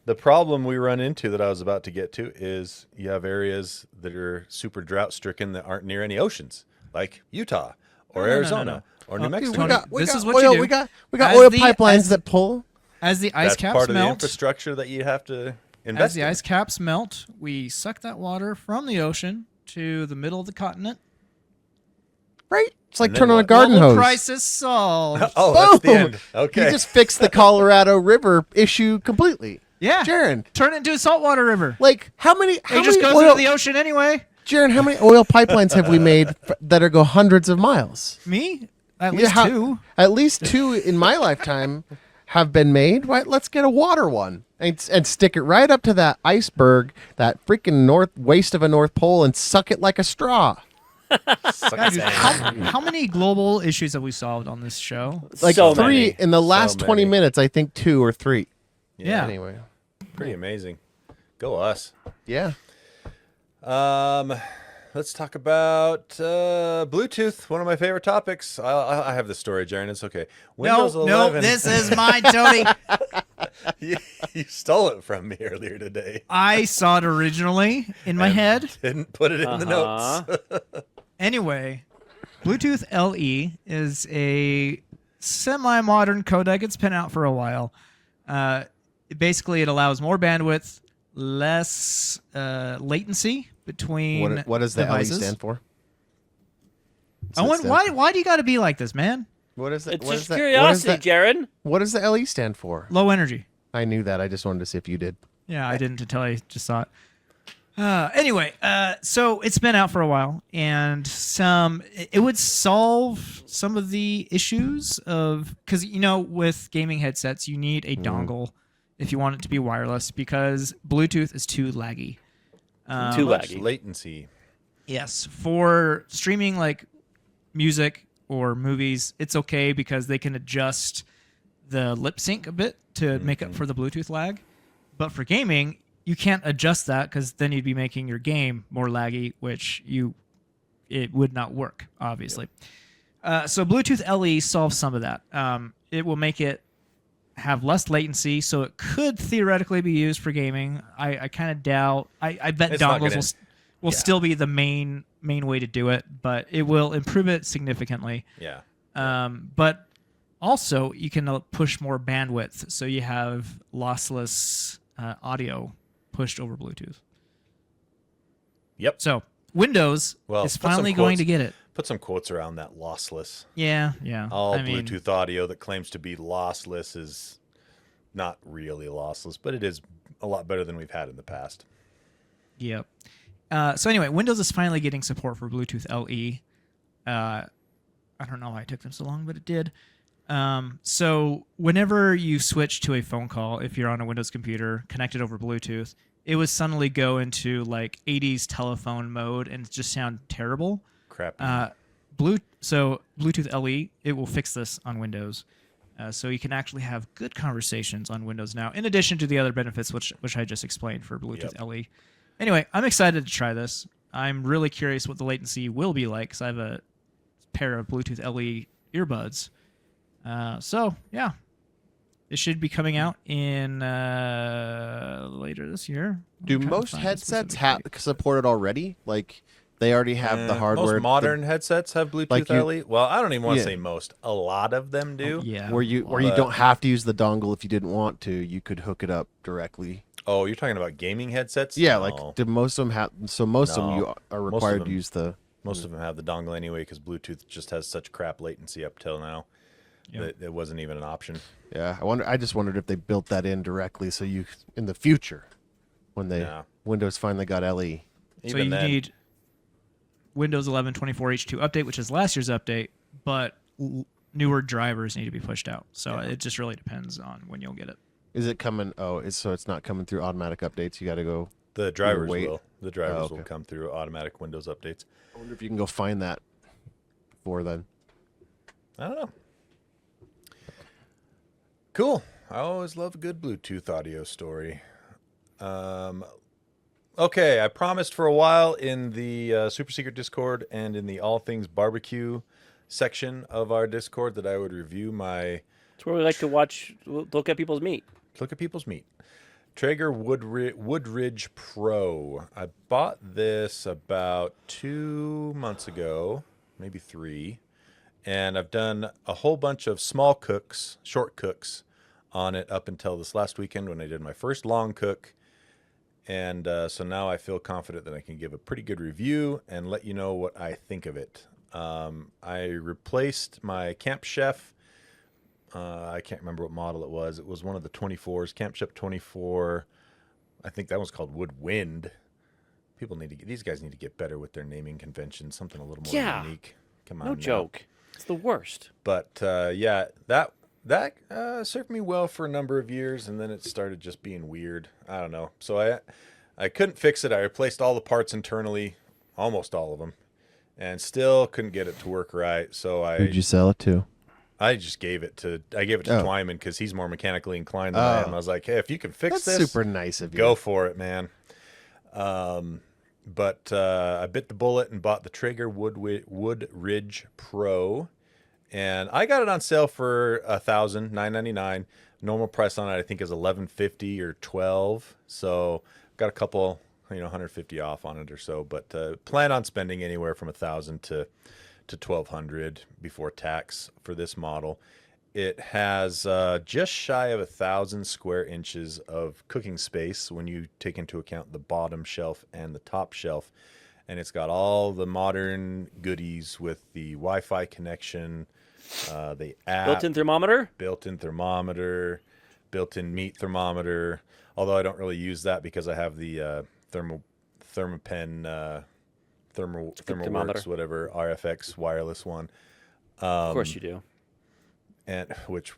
The problem we run into that I was about to get to is you have areas that are super drought stricken that aren't near any oceans, like Utah or Arizona or New Mexico. Dude, we This got is what oil. you do. We got As oil the- pipelines as- that pull. As the ice That's caps part of the melt, infrastructure that you have to as invest the in. ice caps melt, we suck that water from the ocean to the middle of the continent. Right? It's like And then turning on a what? garden Global hose. crisis solved. Oh, that's the Boom! end. Okay. He just fixed the Colorado River issue completely. Yeah. Jarron, Turn it into a saltwater river. like how many? How It just many goes oil, into the ocean anyway. Jarron, how many oil pipelines have we made that are go hundreds of miles? Me? At Yeah, least how- two. At least 2 in my lifetime have been made. Right? Let's get a water one and stick it right up to that iceberg, that freaking waste of a North Pole, and suck it like a straw. How many global issues have we solved on this show? Like So 3 many. in the last 20 many. minutes. I think 2 or 3. Yeah. Anyway, Pretty amazing. Go us. yeah. Let's talk about Bluetooth. One of my favorite topics. I have the story, Jarron. It's okay. Windows 11. this is mine, Tony. you stole it from me earlier today. I saw it originally in my head. Didn't put it in the notes. Anyway, Bluetooth LE is a semi-modern codec. It's been out for a while. Basically, it allows more bandwidth, less latency between What does the devices. LE stand for? Owen, why do you got to be like this, man? What is that? It's what just is that- curiosity, Jarron. What does the LE stand for? Low energy. I knew that. I just wanted to see if you did. Yeah, I didn't until I just saw it. Anyway, so it's been out for a while, and it would solve some of the issues of, because with gaming headsets you need a dongle if you want it to be wireless, because Bluetooth is too laggy. Too Much laggy. latency. Yes, for streaming like music or movies, it's okay because they can adjust the lip sync a bit to make up for the Bluetooth lag. But for gaming, you can't adjust that because then you'd be making your game more laggy, which it would not work, obviously. So Bluetooth LE solves some of that. It will make it have less latency, so it could theoretically be used for gaming. I kind of doubt. I bet It's not dongles will still be the main way to do it, but it will improve it significantly. Yeah. But also, you can push more bandwidth, so you have lossless audio pushed over Bluetooth. Yep. So Windows Well, is put some finally going quotes- to get it. Put some quotes around that lossless. Yeah. All I mean, Bluetooth audio that claims to be lossless is not really lossless, but it is a lot better than we've had in the past. Yep. So anyway, Windows is finally getting support for Bluetooth LE. I don't know why it took them so long, but it did. So whenever you switch to a phone call, if you're on a Windows computer connected over Bluetooth, it would suddenly go into like 80s telephone mode and just sound terrible. Crap. So Bluetooth LE, it will fix this on Windows. So you can actually have good conversations on Windows now, in addition to the other benefits which I just explained for Bluetooth LE. Anyway, I'm excited to try this. I'm really curious what the latency will be like, because I have a pair of Bluetooth LE earbuds. So yeah, it should be coming out in later this year. Do I'm trying to most find a headsets specific support it already? Like they already have the hardware. Most modern headsets have Bluetooth like you- LE. Well, I don't even want to Yeah. say most. A lot of them do. Yeah. where you But- don't have to use the dongle if you didn't want to. You could hook it up directly. Oh, you're talking about gaming headsets? Yeah, No. like do most of them have? So most of them you No. are Most of required to them- use the. Most of them have the dongle anyway because Bluetooth just has such crap latency up till now that it wasn't even an option. Yeah, I just wondered if they built that in directly, so you in the future, when they Yeah. Windows finally got LE. So Even you then, need Windows 11 24H2 update, which is last year's update, but newer drivers need to be pushed out. So it just really depends on when you'll get it. Is it coming? Oh, so it's not coming through automatic updates. You got to go. the drivers wait. will. The drivers okay. will come through automatic Windows updates. I wonder if you can go find that before then. I don't know. Cool. I always love a good Bluetooth audio story. Okay, I promised for a while in the Super Secret Discord and in the All Things Barbecue section of our Discord that I would review my It's where we like to look at people's meat. look at people's meat. Traeger Woodridge Pro. I bought this about 2 months ago, maybe 3, and I've done a whole bunch of small cooks, short cooks on it up until this last weekend when I did my first long cook. And so now I feel confident that I can give a pretty good review and let you know what I think of it. I replaced my Camp Chef. I can't remember what model it was. It was one of the 24s, Camp Chef 24. I think that was called Woodwind. These guys need to get better with their naming conventions. Something a little more unique. Come on, no joke. It's the worst. But yeah, that served me well for a number of years, and then it started just being weird. I don't know. So I couldn't fix it. I replaced all the parts internally, almost all of them, and still couldn't get it to work right. So Who'd you sell it to? I gave it to Twyman because he's more mechanically inclined than I am. I was like, hey, if you can fix this, super nice of you. Go for it, man. But I bit the bullet and bought the Traeger Woodridge Pro, and I got it on sale for $1,999. Normal price on it I think is $1,150 or $1,200. So got a couple, $150 off on it or so. But plan on spending anywhere from $1,000 to $1,200 before tax for this model. It has just shy of 1,000 square inches of cooking space when you take into account the bottom shelf and the top shelf. And it's got all the modern goodies with the Wi-Fi connection, the app. Built-in thermometer? Built-in thermometer, built-in meat thermometer. Although I don't really use that because I have the ThermoPen ThermoWorks, whatever, RFX wireless one. Of course you do. And which,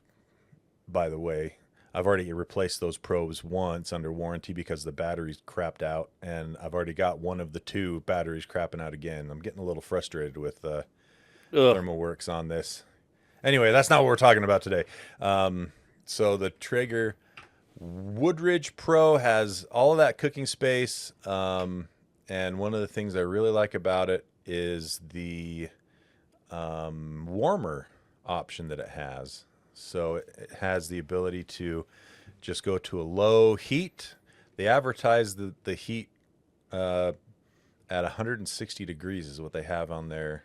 by the way, I've already replaced those probes once under warranty because the batteries crapped out, and I've already got one of the 2 batteries crapping out again. I'm getting a little frustrated with ThermoWorks on this. Anyway, that's not what we're talking about today. So the Traeger Woodridge Pro has all of that cooking space. And one of the things I really like about it is the warmer option that it has. So it has the ability to just go to a low heat. They advertise the heat at 160 degrees is what they have on their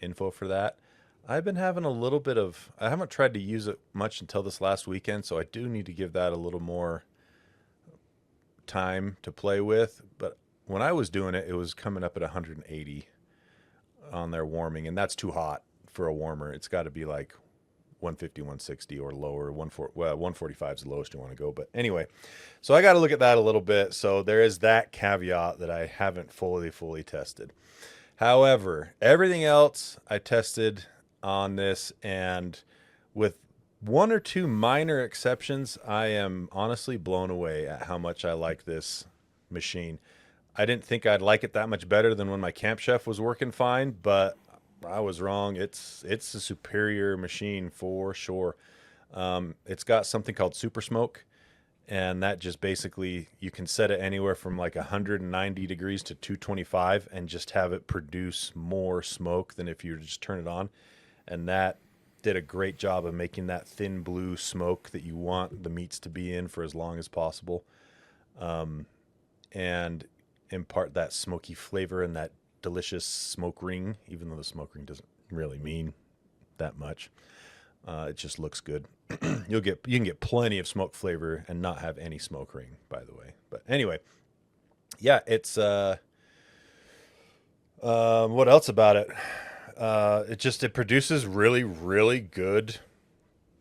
info for that. I've been having a little bit of, I haven't tried to use it much until this last weekend, so I do need to give that a little more time to play with. But when I was doing it, it was coming up at 180 on their warming, and that's too hot for a warmer. It's got to be like 150, 160 or lower. 145 is the lowest you want to go. But anyway, so I got to look at that a little bit. So there is that caveat that I haven't fully tested. However, everything else I tested on this, and with 1 or 2 minor exceptions, I am honestly blown away at how much I like this machine. I didn't think I'd like it that much better than when my Camp Chef was working fine, but I was wrong. It's a superior machine for sure. It's got something called Super Smoke, and that just basically, you can set it anywhere from like 190 degrees to 225 and just have it produce more smoke than if you just turn it on. And that did a great job of making that thin blue smoke that you want the meats to be in for as long as possible. And impart that smoky flavor and that delicious smoke ring, even though the smoke ring doesn't really mean that much. It just looks good. You can get plenty of smoke flavor and not have any smoke ring, by the way. But anyway, yeah, it's what else about it? It produces really, really good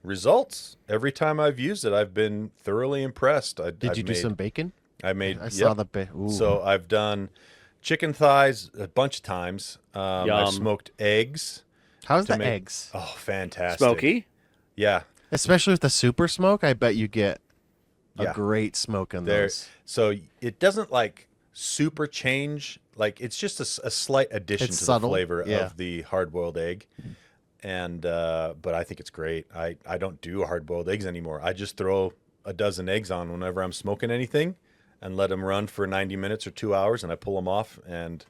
results. Every time I've used it, I've been thoroughly impressed. Did you do some bacon? I saw the bacon. So I've done chicken thighs a bunch of times. I've smoked eggs. How's the eggs? Oh, fantastic. Smoky? Yeah. Especially with the super smoke, I bet you get a great smoke in those. So it doesn't like super change. Like it's just a slight addition to subtle. the flavor of the hard-boiled egg. And but I think it's great. I don't do hard-boiled eggs anymore. I just throw a dozen eggs on whenever I'm smoking anything and let them run for 90 minutes or 2 hours, and I pull them off, and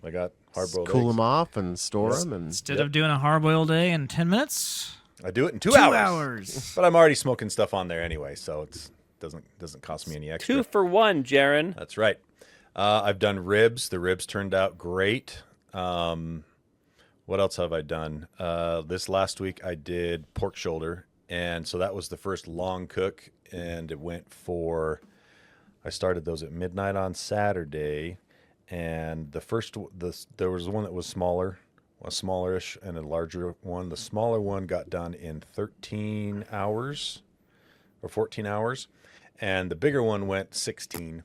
I got hard-boiled eggs. Cool them off and store them. And Instead of doing a hard-boiled egg in 10 minutes, I do it in 2 2 hours. hours. But I'm already smoking stuff on there anyway, so it Doesn't cost me any extra. 2 for 1, Jarron. That's right. I've done ribs. The ribs turned out great. What else have I done? This last week I did pork shoulder, and so that was the first long cook, and it went for. I started those at midnight on Saturday, and there was one that was smaller, a smallerish, and a larger one. The smaller one got done in 13 hours or 14 hours, and the bigger one went 16.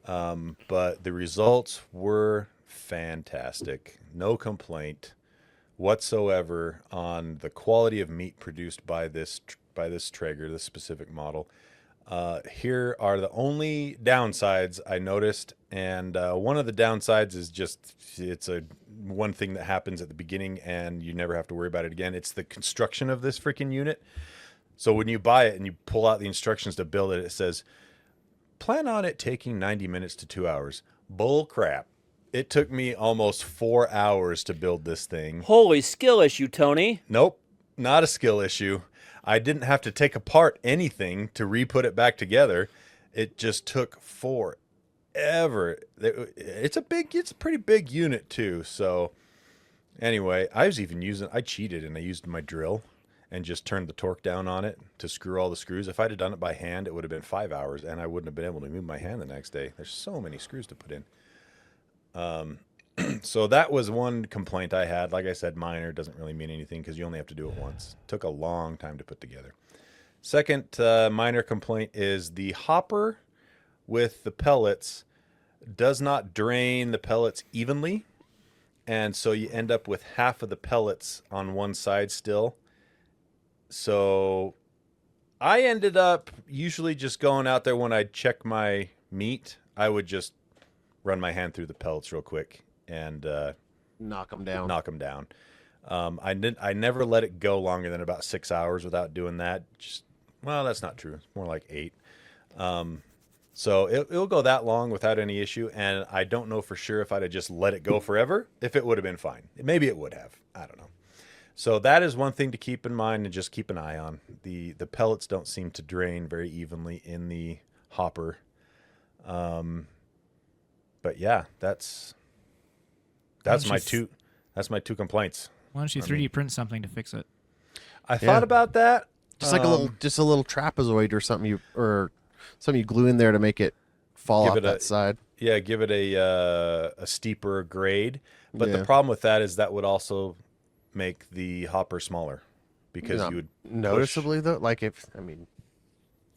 But the results were fantastic. No complaint whatsoever on the quality of meat produced by this Traeger, this specific model. Here are the only downsides I noticed, and one of the downsides is just it's a one thing that happens at the beginning, and you never have to worry about it again. It's the construction of this freaking unit. So when you buy it and you pull out the instructions to build it, it says, plan on it taking 90 minutes to 2 hours. Bull crap. It took me almost 4 hours to build this thing. Holy skill issue, Tony. Nope, not a skill issue. I didn't have to take apart anything to re-put it back together. It just took forever. It's a pretty big unit too. So anyway, I cheated and I used my drill and just turned the torque down on it to screw all the screws. If I'd have done it by hand, it would have been 5 hours, and I wouldn't have been able to move my hand the next day. There's so many screws to put in. So that was one complaint I had. Like I said, minor, doesn't really mean anything because you only have to do it once. Took a long time to put together. Second minor complaint is the hopper with the pellets does not drain the pellets evenly, and so you end up with half of the pellets on one side still. So I ended up usually just going out there when I'd check my meat. I would just run my hand through the pellets real quick and knock them down. I never let it go longer than about 6 hours without doing that. Well, that's not true. It's more like 8. So it'll go that long without any issue. And I don't know for sure if I'd have just let it go forever, if it would have been fine. Maybe it would have. I don't know. So that is one thing to keep in mind and just keep an eye on. The pellets don't seem to drain very evenly in the hopper. But yeah, that's my two complaints. Why don't you 3D print something to fix it? I thought about that. Just like a little trapezoid or something you glue in there to make it fall off that side. Yeah, give it a steeper grade. But the problem with that is that would also make the hopper smaller because you would noticeably though. Like if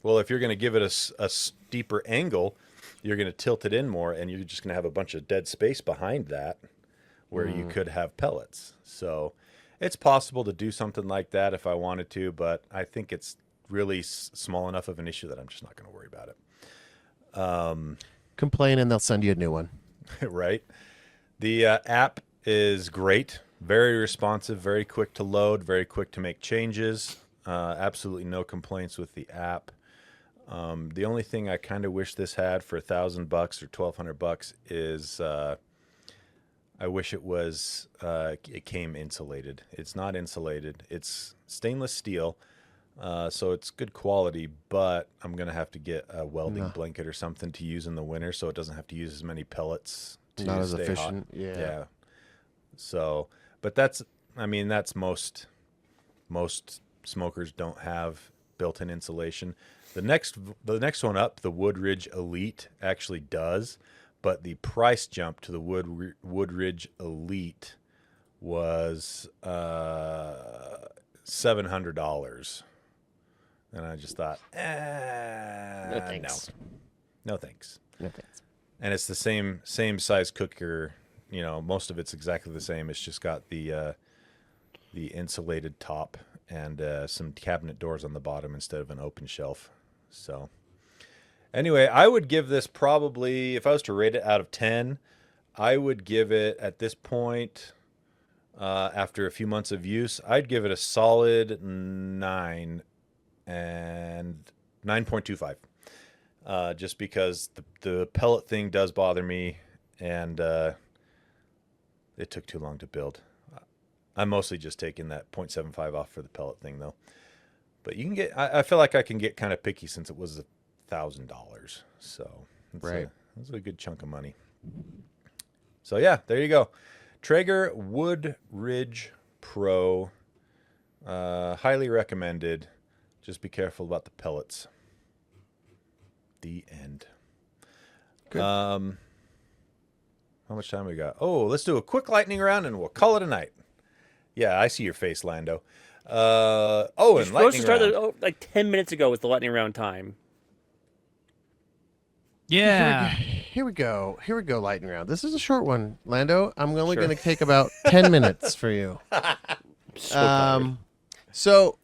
you're going to give it a steeper angle, you're going to tilt it in more, and you're just going to have a bunch of dead space behind that where you could have pellets. So it's possible to do something like that if I wanted to, but I think it's really small enough of an issue that I'm just not going to worry about it. Complain and they'll send you a new one. Right. The app is great. Very responsive, very quick to load, very quick to make changes. Absolutely no complaints with the app. The only thing I kind of wish this had for $1,000 or $1,200 is I wish it came insulated. It's not insulated. It's stainless steel, so it's good quality. But I'm gonna have to get a welding blanket or something to use in the winter, so it doesn't have to use as many pellets. Not as stay efficient. Hot. Yeah. So, but that's most smokers don't have built-in insulation. The next one up, the Woodridge Elite, actually does, but the price jump to the Woodridge Elite was $700, and I just thought, no thanks. No thanks. No thanks. And it's the same size cooker. You know, most of it's exactly the same. It's just got the insulated top and some cabinet doors on the bottom instead of an open shelf. So anyway, I would give this probably, if I was to rate it out of 10, I would give it at this point, after a few months of use, I'd give it a solid 9 and 9.25. Just because the pellet thing does bother me, and it took too long to build. I'm mostly just taking that 0.75 off for the pellet thing, though. But you can get, I feel like I can get kind of picky since it was $1,000. So Right. That's a good chunk of money. So yeah, there you go. Traeger Woodridge Pro. Highly recommended. Just be careful about the pellets. The end. Good. How much time we got? Oh, let's do a quick lightning round and we'll call it a night. Yeah, I see your face, Lando. Owen, You're supposed lightning to start round. like 10 minutes ago with the lightning round time. Yeah. Here we go. Here we go, lightning round. This is a short one, Lando. I'm only Sure. going to take about 10 minutes for you. So tired. So,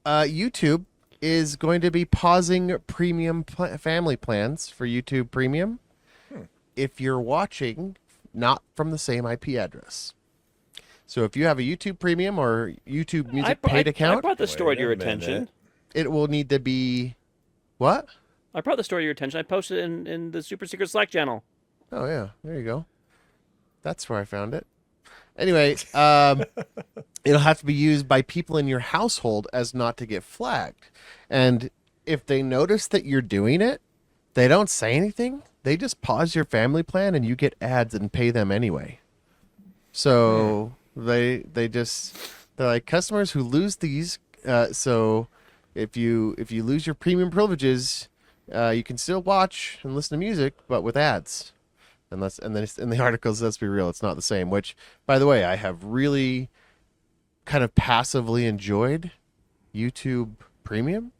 YouTube is going to be pausing premium family plans for YouTube Premium if you're watching not from the same IP address. So if you have a YouTube Premium or YouTube Music paid I account, brought the story to Wait your a minute. attention. it will need to be what? I brought the story to your attention. I posted it in the Super Secret Slack channel. Oh yeah, there you go. That's where I found it. Anyway, it'll have to be used by people in your household as not to get flagged. And if they notice that you're doing it, they don't say anything. They just pause your family plan and you get ads and pay them anyway. So they're like customers who lose these. So if you lose your premium privileges, you can still watch and listen to music, but with ads. And then in the articles, let's be real, it's not the same. Which, by the way, I have really kind of passively enjoyed YouTube Premium.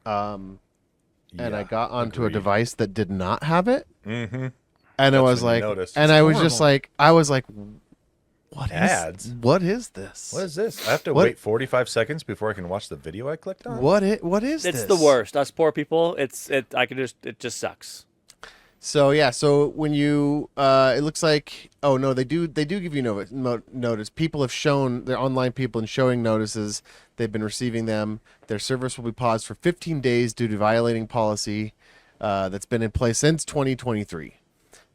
And I got onto a agreed. device that did not have it, Mm-hmm. and I was when you like, noticed. and It's I was just horrible. like, what is Ads? What is this? What is this? I have to What- wait 45 seconds before I can watch the video I clicked on? What is It's this? the worst. Us poor people. It just sucks. So yeah, so when you it looks like they do give you notice. People have shown their online people and showing notices. They've been receiving them. Their service will be paused for 15 days due to violating policy that's been in place since 2023.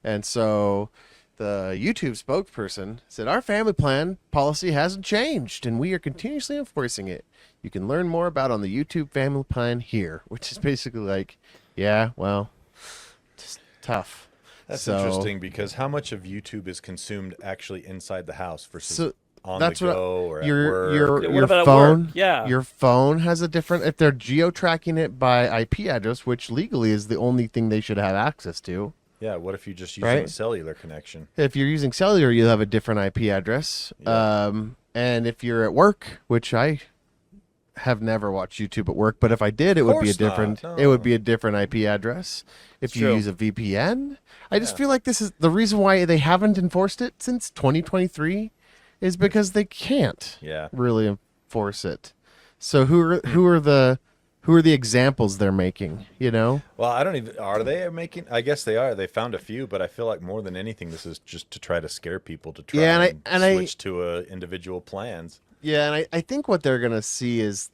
And so the YouTube spokesperson said, "Our family plan policy hasn't changed, and we are continuously enforcing it. You can learn more about on the YouTube family plan here," which is basically like, yeah, well, just tough. That's So- interesting because how much of YouTube is consumed actually inside the house versus So on that's the what go or at your work? your Yeah, what your about at phone work? Yeah. your phone has a different, if they're geo-tracking it by IP address, which legally is the only thing they should have access to. Yeah, what if you just use Right? a cellular connection? If you're using cellular, you'll have a different IP address. Yeah. And if you're at work, which I have never watched YouTube at work, but if I did, it would be a course not, different no. it would be a different IP address. If It's you true. use a VPN, I just Yeah. feel like this is the reason why they haven't enforced it since 2023 is because they can't Yeah. really enforce it. So who are the examples they're making, you know? Well, I don't even. Are they making? I guess they are. They found a few, but I feel like more than anything, this is just to try to scare people to try Yeah, and I- switch to individual plans. Yeah, and I think what they're gonna see is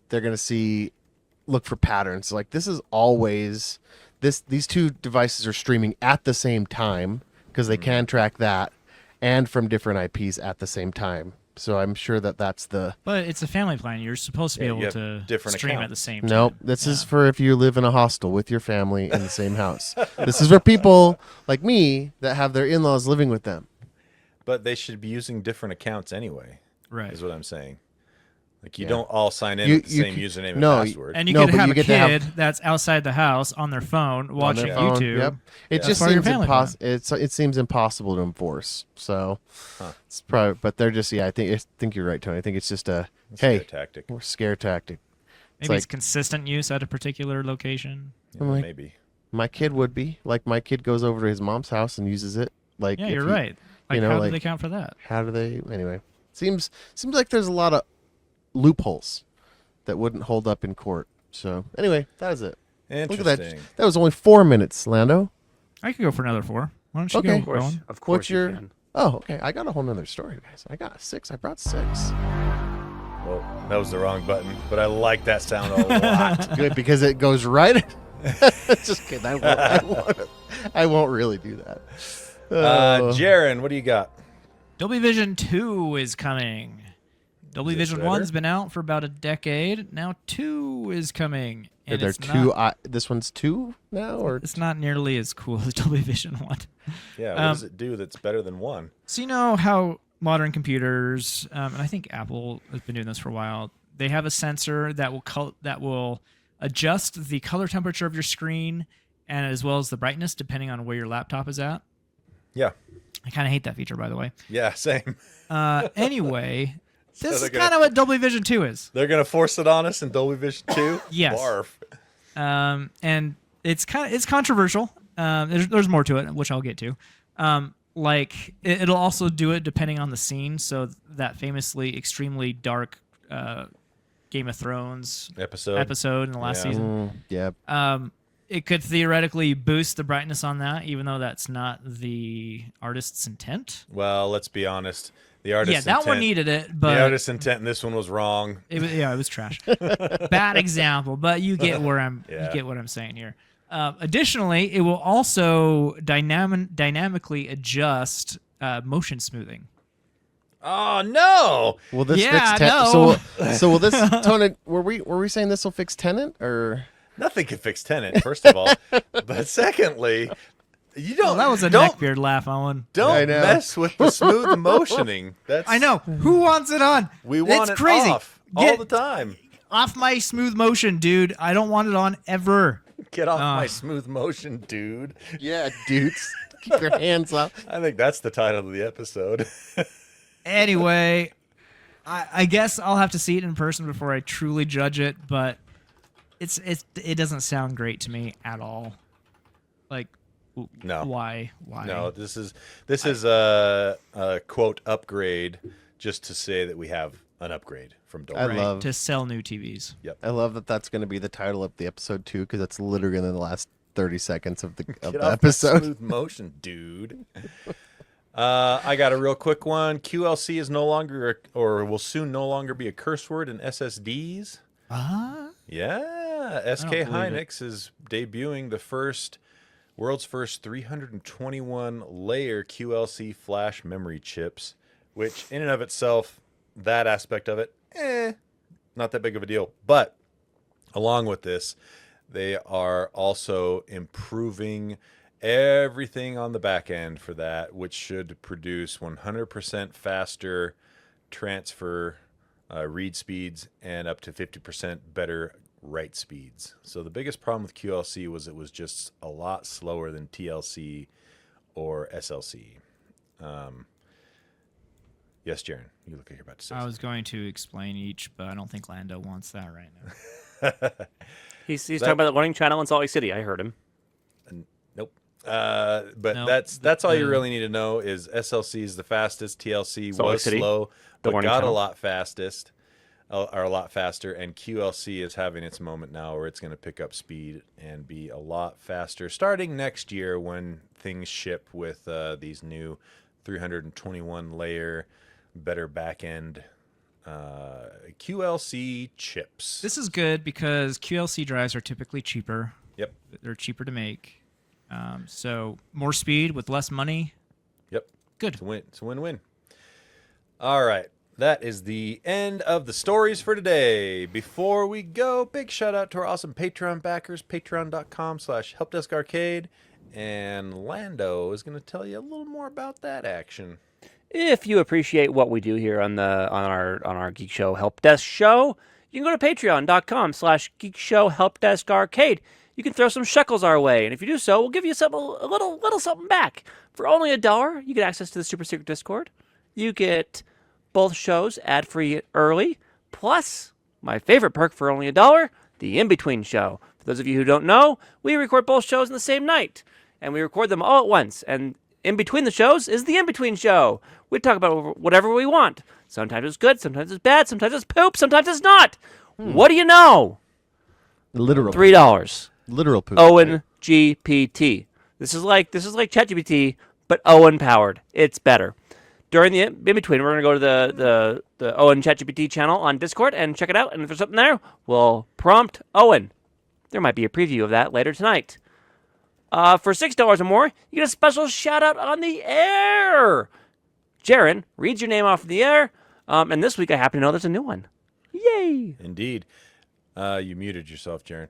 look for patterns. Like this is always these two devices are streaming at the same time because they can track that and from different IPs at the same time. So I'm sure that's the But it's a family plan. You're supposed to be Yeah, you able have to different stream at accounts. the same time. nope. This is for if you live in a hostel with your family in the same house. This is for people like me that have their in-laws living with them. But they should be using different accounts anyway. Right. Is what I'm saying. Like you Yeah. don't all sign in You- with the you same c- username no, and password. And you No, could but have you a get to have- kid that's outside the house on their phone On watching their phone. YouTube. Yep. It Yeah. just Part of your seems family impossible. It seems impossible to enforce. So it's probably, but they're just I think you're right, Tony. I think it's just a Scare hey, tactic. we're scare tactic. Maybe it's like- consistent use at a particular location. Yeah, I'm like- maybe. My kid would be like my kid goes over to his mom's house and uses it. Like Yeah, if you're he- right. Like, know, how like- do they count for that? How do they? Anyway, seems like there's a lot of loopholes that wouldn't hold up in court. So anyway, that is it. Look at Interesting. that. That was only 4 minutes, Lando. I could go for another 4. Why don't you Okay. Of go, course, Owen? of course What's you your? can. Oh, okay. I got a whole nother story, guys. I got 6. I brought 6. Well, that was the wrong button, but I like that sound a lot. Good, because it goes right. Just kidding. I won't really do that. Jarron, what do you got? Dolby Vision 2 is coming. Dolby Is it Vision better? 1's been out for about a decade. Now 2 is coming. Are And there it's two? Not, This one's 2 now, or it's not nearly as cool as Dolby Vision 1. Yeah, what does it do that's better than 1? So you know how modern computers, and I think Apple has been doing this for a while, they have a sensor that will adjust the color temperature of your screen and as well as the brightness depending on where your laptop is at. Yeah. I kind of hate that feature, by the way. Yeah, same. Anyway, So this they're is gonna- kind of what Dolby Vision 2 is. They're going to force it on us in Dolby Vision 2? Yes. Barf. And it's controversial. There's more to it, which I'll get to. Like it'll also do it depending on the scene. So that famously extremely dark Game of Thrones episode in the last Yeah. season. yeah. It could theoretically boost the brightness on that, even though that's not the artist's intent. Well, let's be honest. The artist's Yeah, that one intent- needed it, but the artist's intent in this one was wrong. it was trash. Bad example, but you get where I'm. Yeah. You get what I'm saying here. Additionally, it will also dynamically adjust motion smoothing. Oh, no! Will this Yeah, fix no. So will this Tony? Were we saying this will fix Tenant or? Nothing can fix Tenet, first of all. But secondly, you don't. Well, that was a don't, neckbeard laugh, Owen. Don't I know. mess with the smooth motioning. That's I know. Who wants it on? We want it's it crazy. off all the time. Off my smooth motion, dude. I don't want it on ever. Get off my smooth motion, dude. Yeah, dudes, keep your hands up. I think that's the title of the episode. Anyway, I guess I'll have to see it in person before I truly judge it, but it doesn't sound great to me at all. Like, No. why? No, this is a quote upgrade just to say that we have an upgrade from Dolby. I love to sell new TVs. that that's going to be the title of the episode too, because that's literally in the last 30 seconds of the Get of the off my episode. smooth motion, dude. I got a real quick one. QLC is no longer, or will soon no longer be a curse word in SSDs. Yeah, SK believe it. Hynix is debuting the world's first 321 layer QLC flash memory chips, which in and of itself, that aspect of it, not that big of a deal. But along with this, they are also improving everything on the back end for that, which should produce 100% faster transfer read speeds and up to 50% better write speeds. So the biggest problem with QLC was it was just a lot slower than TLC or SLC. Yes, Jarron, you look like you're about to say I was going to explain each, but I don't think Lando wants that right now. He's talking about the learning channel in Salt Lake City. I heard him. Nope. But No, that's all you really need to know is SLC is the fastest. TLC Salt Lake was City, slow, the but learning got a channel. lot a lot faster. And QLC is having its moment now where it's going to pick up speed and be a lot faster starting next year when things ship with these new 321 layer, better back end QLC chips. This is good because QLC drives are typically cheaper. Yep. They're cheaper to make. So more speed with less money. Yep. Good. It's a win-win. All right. That is the end of the stories for today. Before we go, big shout out to our awesome Patreon backers, patreon.com/helpdeskarcade. And Lando is going to tell you a little more about that action. If you appreciate what we do here on our Geek Show Help Desk show, you can go to patreon.com/geekshowhelpdeskarcade. You can throw some shekels our way, and if you do so, we'll give you a little something back. For only $1, you get access to the super secret Discord. You get both shows ad-free early, plus my favorite perk for only $1, the in-between show. For those of you who don't know, we record both shows in the same night, and we record them all at once. And in between the shows is the in-between show. We talk about whatever we want. Sometimes it's good, sometimes it's bad, sometimes it's poop, sometimes it's not. What do you know? Literal $3. literal poop. Owen GPT. This is like ChatGPT, but Owen powered. It's better. During the in between, we're gonna go to the Owen ChatGPT channel on Discord and check it out. And if there's something there, we'll prompt Owen. There might be a preview of that later tonight. For $6 or more, you get a special shout out on the air. Jarron reads your name off the air. And this week I happen to know there's a new one. Yay! Indeed. You muted yourself, Jarron.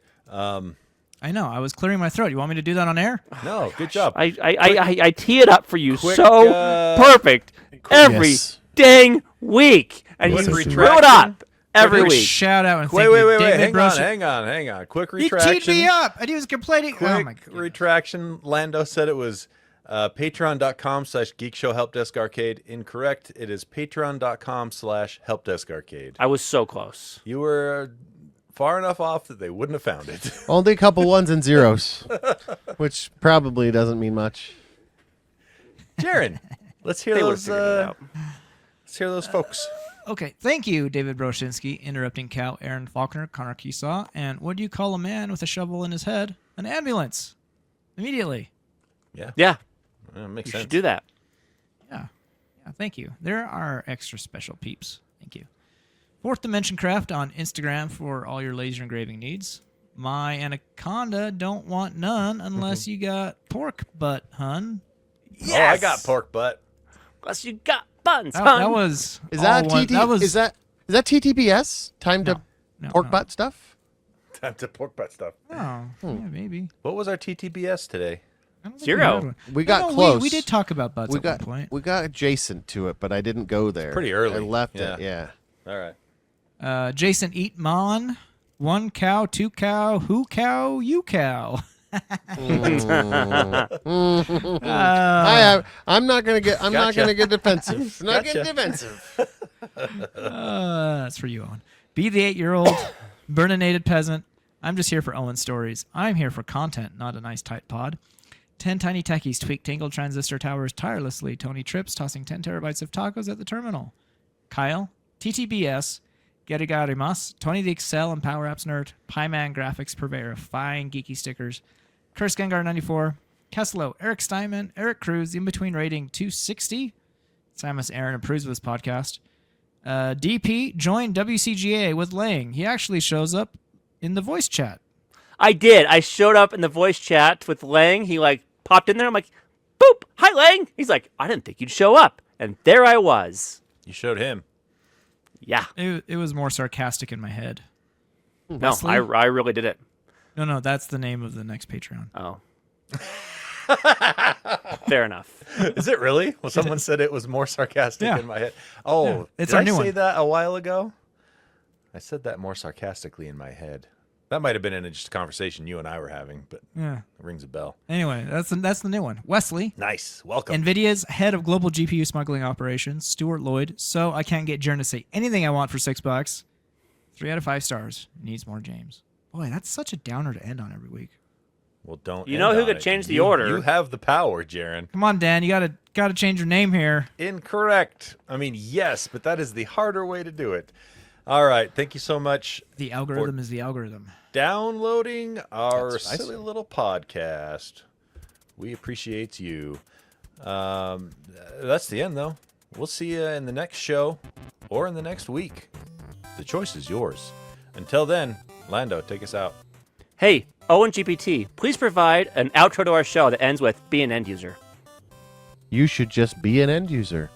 I know. I was clearing my throat. You want me to do that on air? No, good job. I tee it up for you Quick, so perfect every Yes. dang week, and Quick you retraction. screw it up every Big week. Shout out and Wait, thank you, wait. David Hang Brosen. on. Quick He retraction. teed me up, and he was complaining. Quick Oh my god. retraction. Lando said it was patreon.com/geekshowhelpdeskarcade. Incorrect. It is patreon.com/helpdeskarcade. I was so close. You were far enough off that they wouldn't have found it. Only a couple ones and zeros, which probably doesn't mean much. Jarron, let's hear They would those. have figured it out. Let's hear those folks. Okay, thank you, David Broshinsky, interrupting Cow, Aaron Faulkner, Connor Keesaw, and what do you call a man with a shovel in his head? An ambulance. Immediately. Yeah, Makes you sense. should do that. Yeah, thank you. There are extra special peeps. Thank you. Fourth Dimension Craft on Instagram for all your laser engraving needs. My anaconda don't want none unless you got pork butt, hun. Oh, I got pork butt. Unless you got buttons, That, huh? that was Is that all one- TT? That was Is that TTBS? Time to no, pork no. butt stuff? Time to pork butt stuff. Oh, yeah, maybe. What was our TTBS today? I don't think Zero. we had one. We got No, close. We did talk about butts We at got one point. we got adjacent to it, but I didn't go there. Pretty early. I left Yeah. it. Yeah. All right. Jason Eatmon, 1 cow, 2 cow, who cow, you cow. I'm not gonna get. I'm not Gotcha. gonna get defensive. I'm not getting Gotcha. defensive. That's for you, Owen. Be the 8-year-old, burninated peasant. I'm just here for Owen stories. I'm here for content, not a nice tight pod. 10 tiny techies tweak tangled transistor towers tirelessly. Tony trips, tossing 10 terabytes of tacos at the terminal. Kyle, TTBS, Gerigarimas, Tony the Excel and Power Apps nerd, Pieman graphics purveyor of fine geeky stickers, Curse Gengar 94, Kesselo, Eric Steinman, Eric Cruz, in between rating 260. Samus Aaron approves of this podcast. DP joined WCGA with Lang. He actually shows up in the voice chat. I did. I showed up in the voice chat with Lang. He popped in there. I'm like, boop, hi Lang. He's like, I didn't think you'd show up, and there I was. You showed him. Yeah. It was more sarcastic in my head. No, Wesley? I really did it. No, that's the name of the next Patreon. Oh. Fair enough. Is it really? Well, someone said it was more sarcastic Yeah. in my head. Oh, Yeah, it's did our I new say one. that a while ago? I said that more sarcastically in my head. That might have been in just a conversation you and I were having, but Yeah. it rings a bell. Anyway, that's the new one. Wesley, Nice. Welcome. NVIDIA's head of global GPU smuggling operations, Stuart Lloyd. So I can't get Jarron to say anything I want for $6. 3 out of 5 stars. Needs more James. Boy, that's such a downer to end on every week. Well, don't. You end know who on could it. change the You- order? You have the power, Jarron. Come on, Dan. You gotta change your name here. Incorrect. I mean, yes, but that is the harder way to do it. All right. Thank you so much The algorithm is the algorithm. downloading our That's nice. silly little podcast. We appreciate you. That's the end, though. We'll see you in the next show or in the next week. The choice is yours. Until then, Lando, take us out. Hey, Owen GPT, please provide an outro to our show that ends with "Be an end user." You should just be an end user.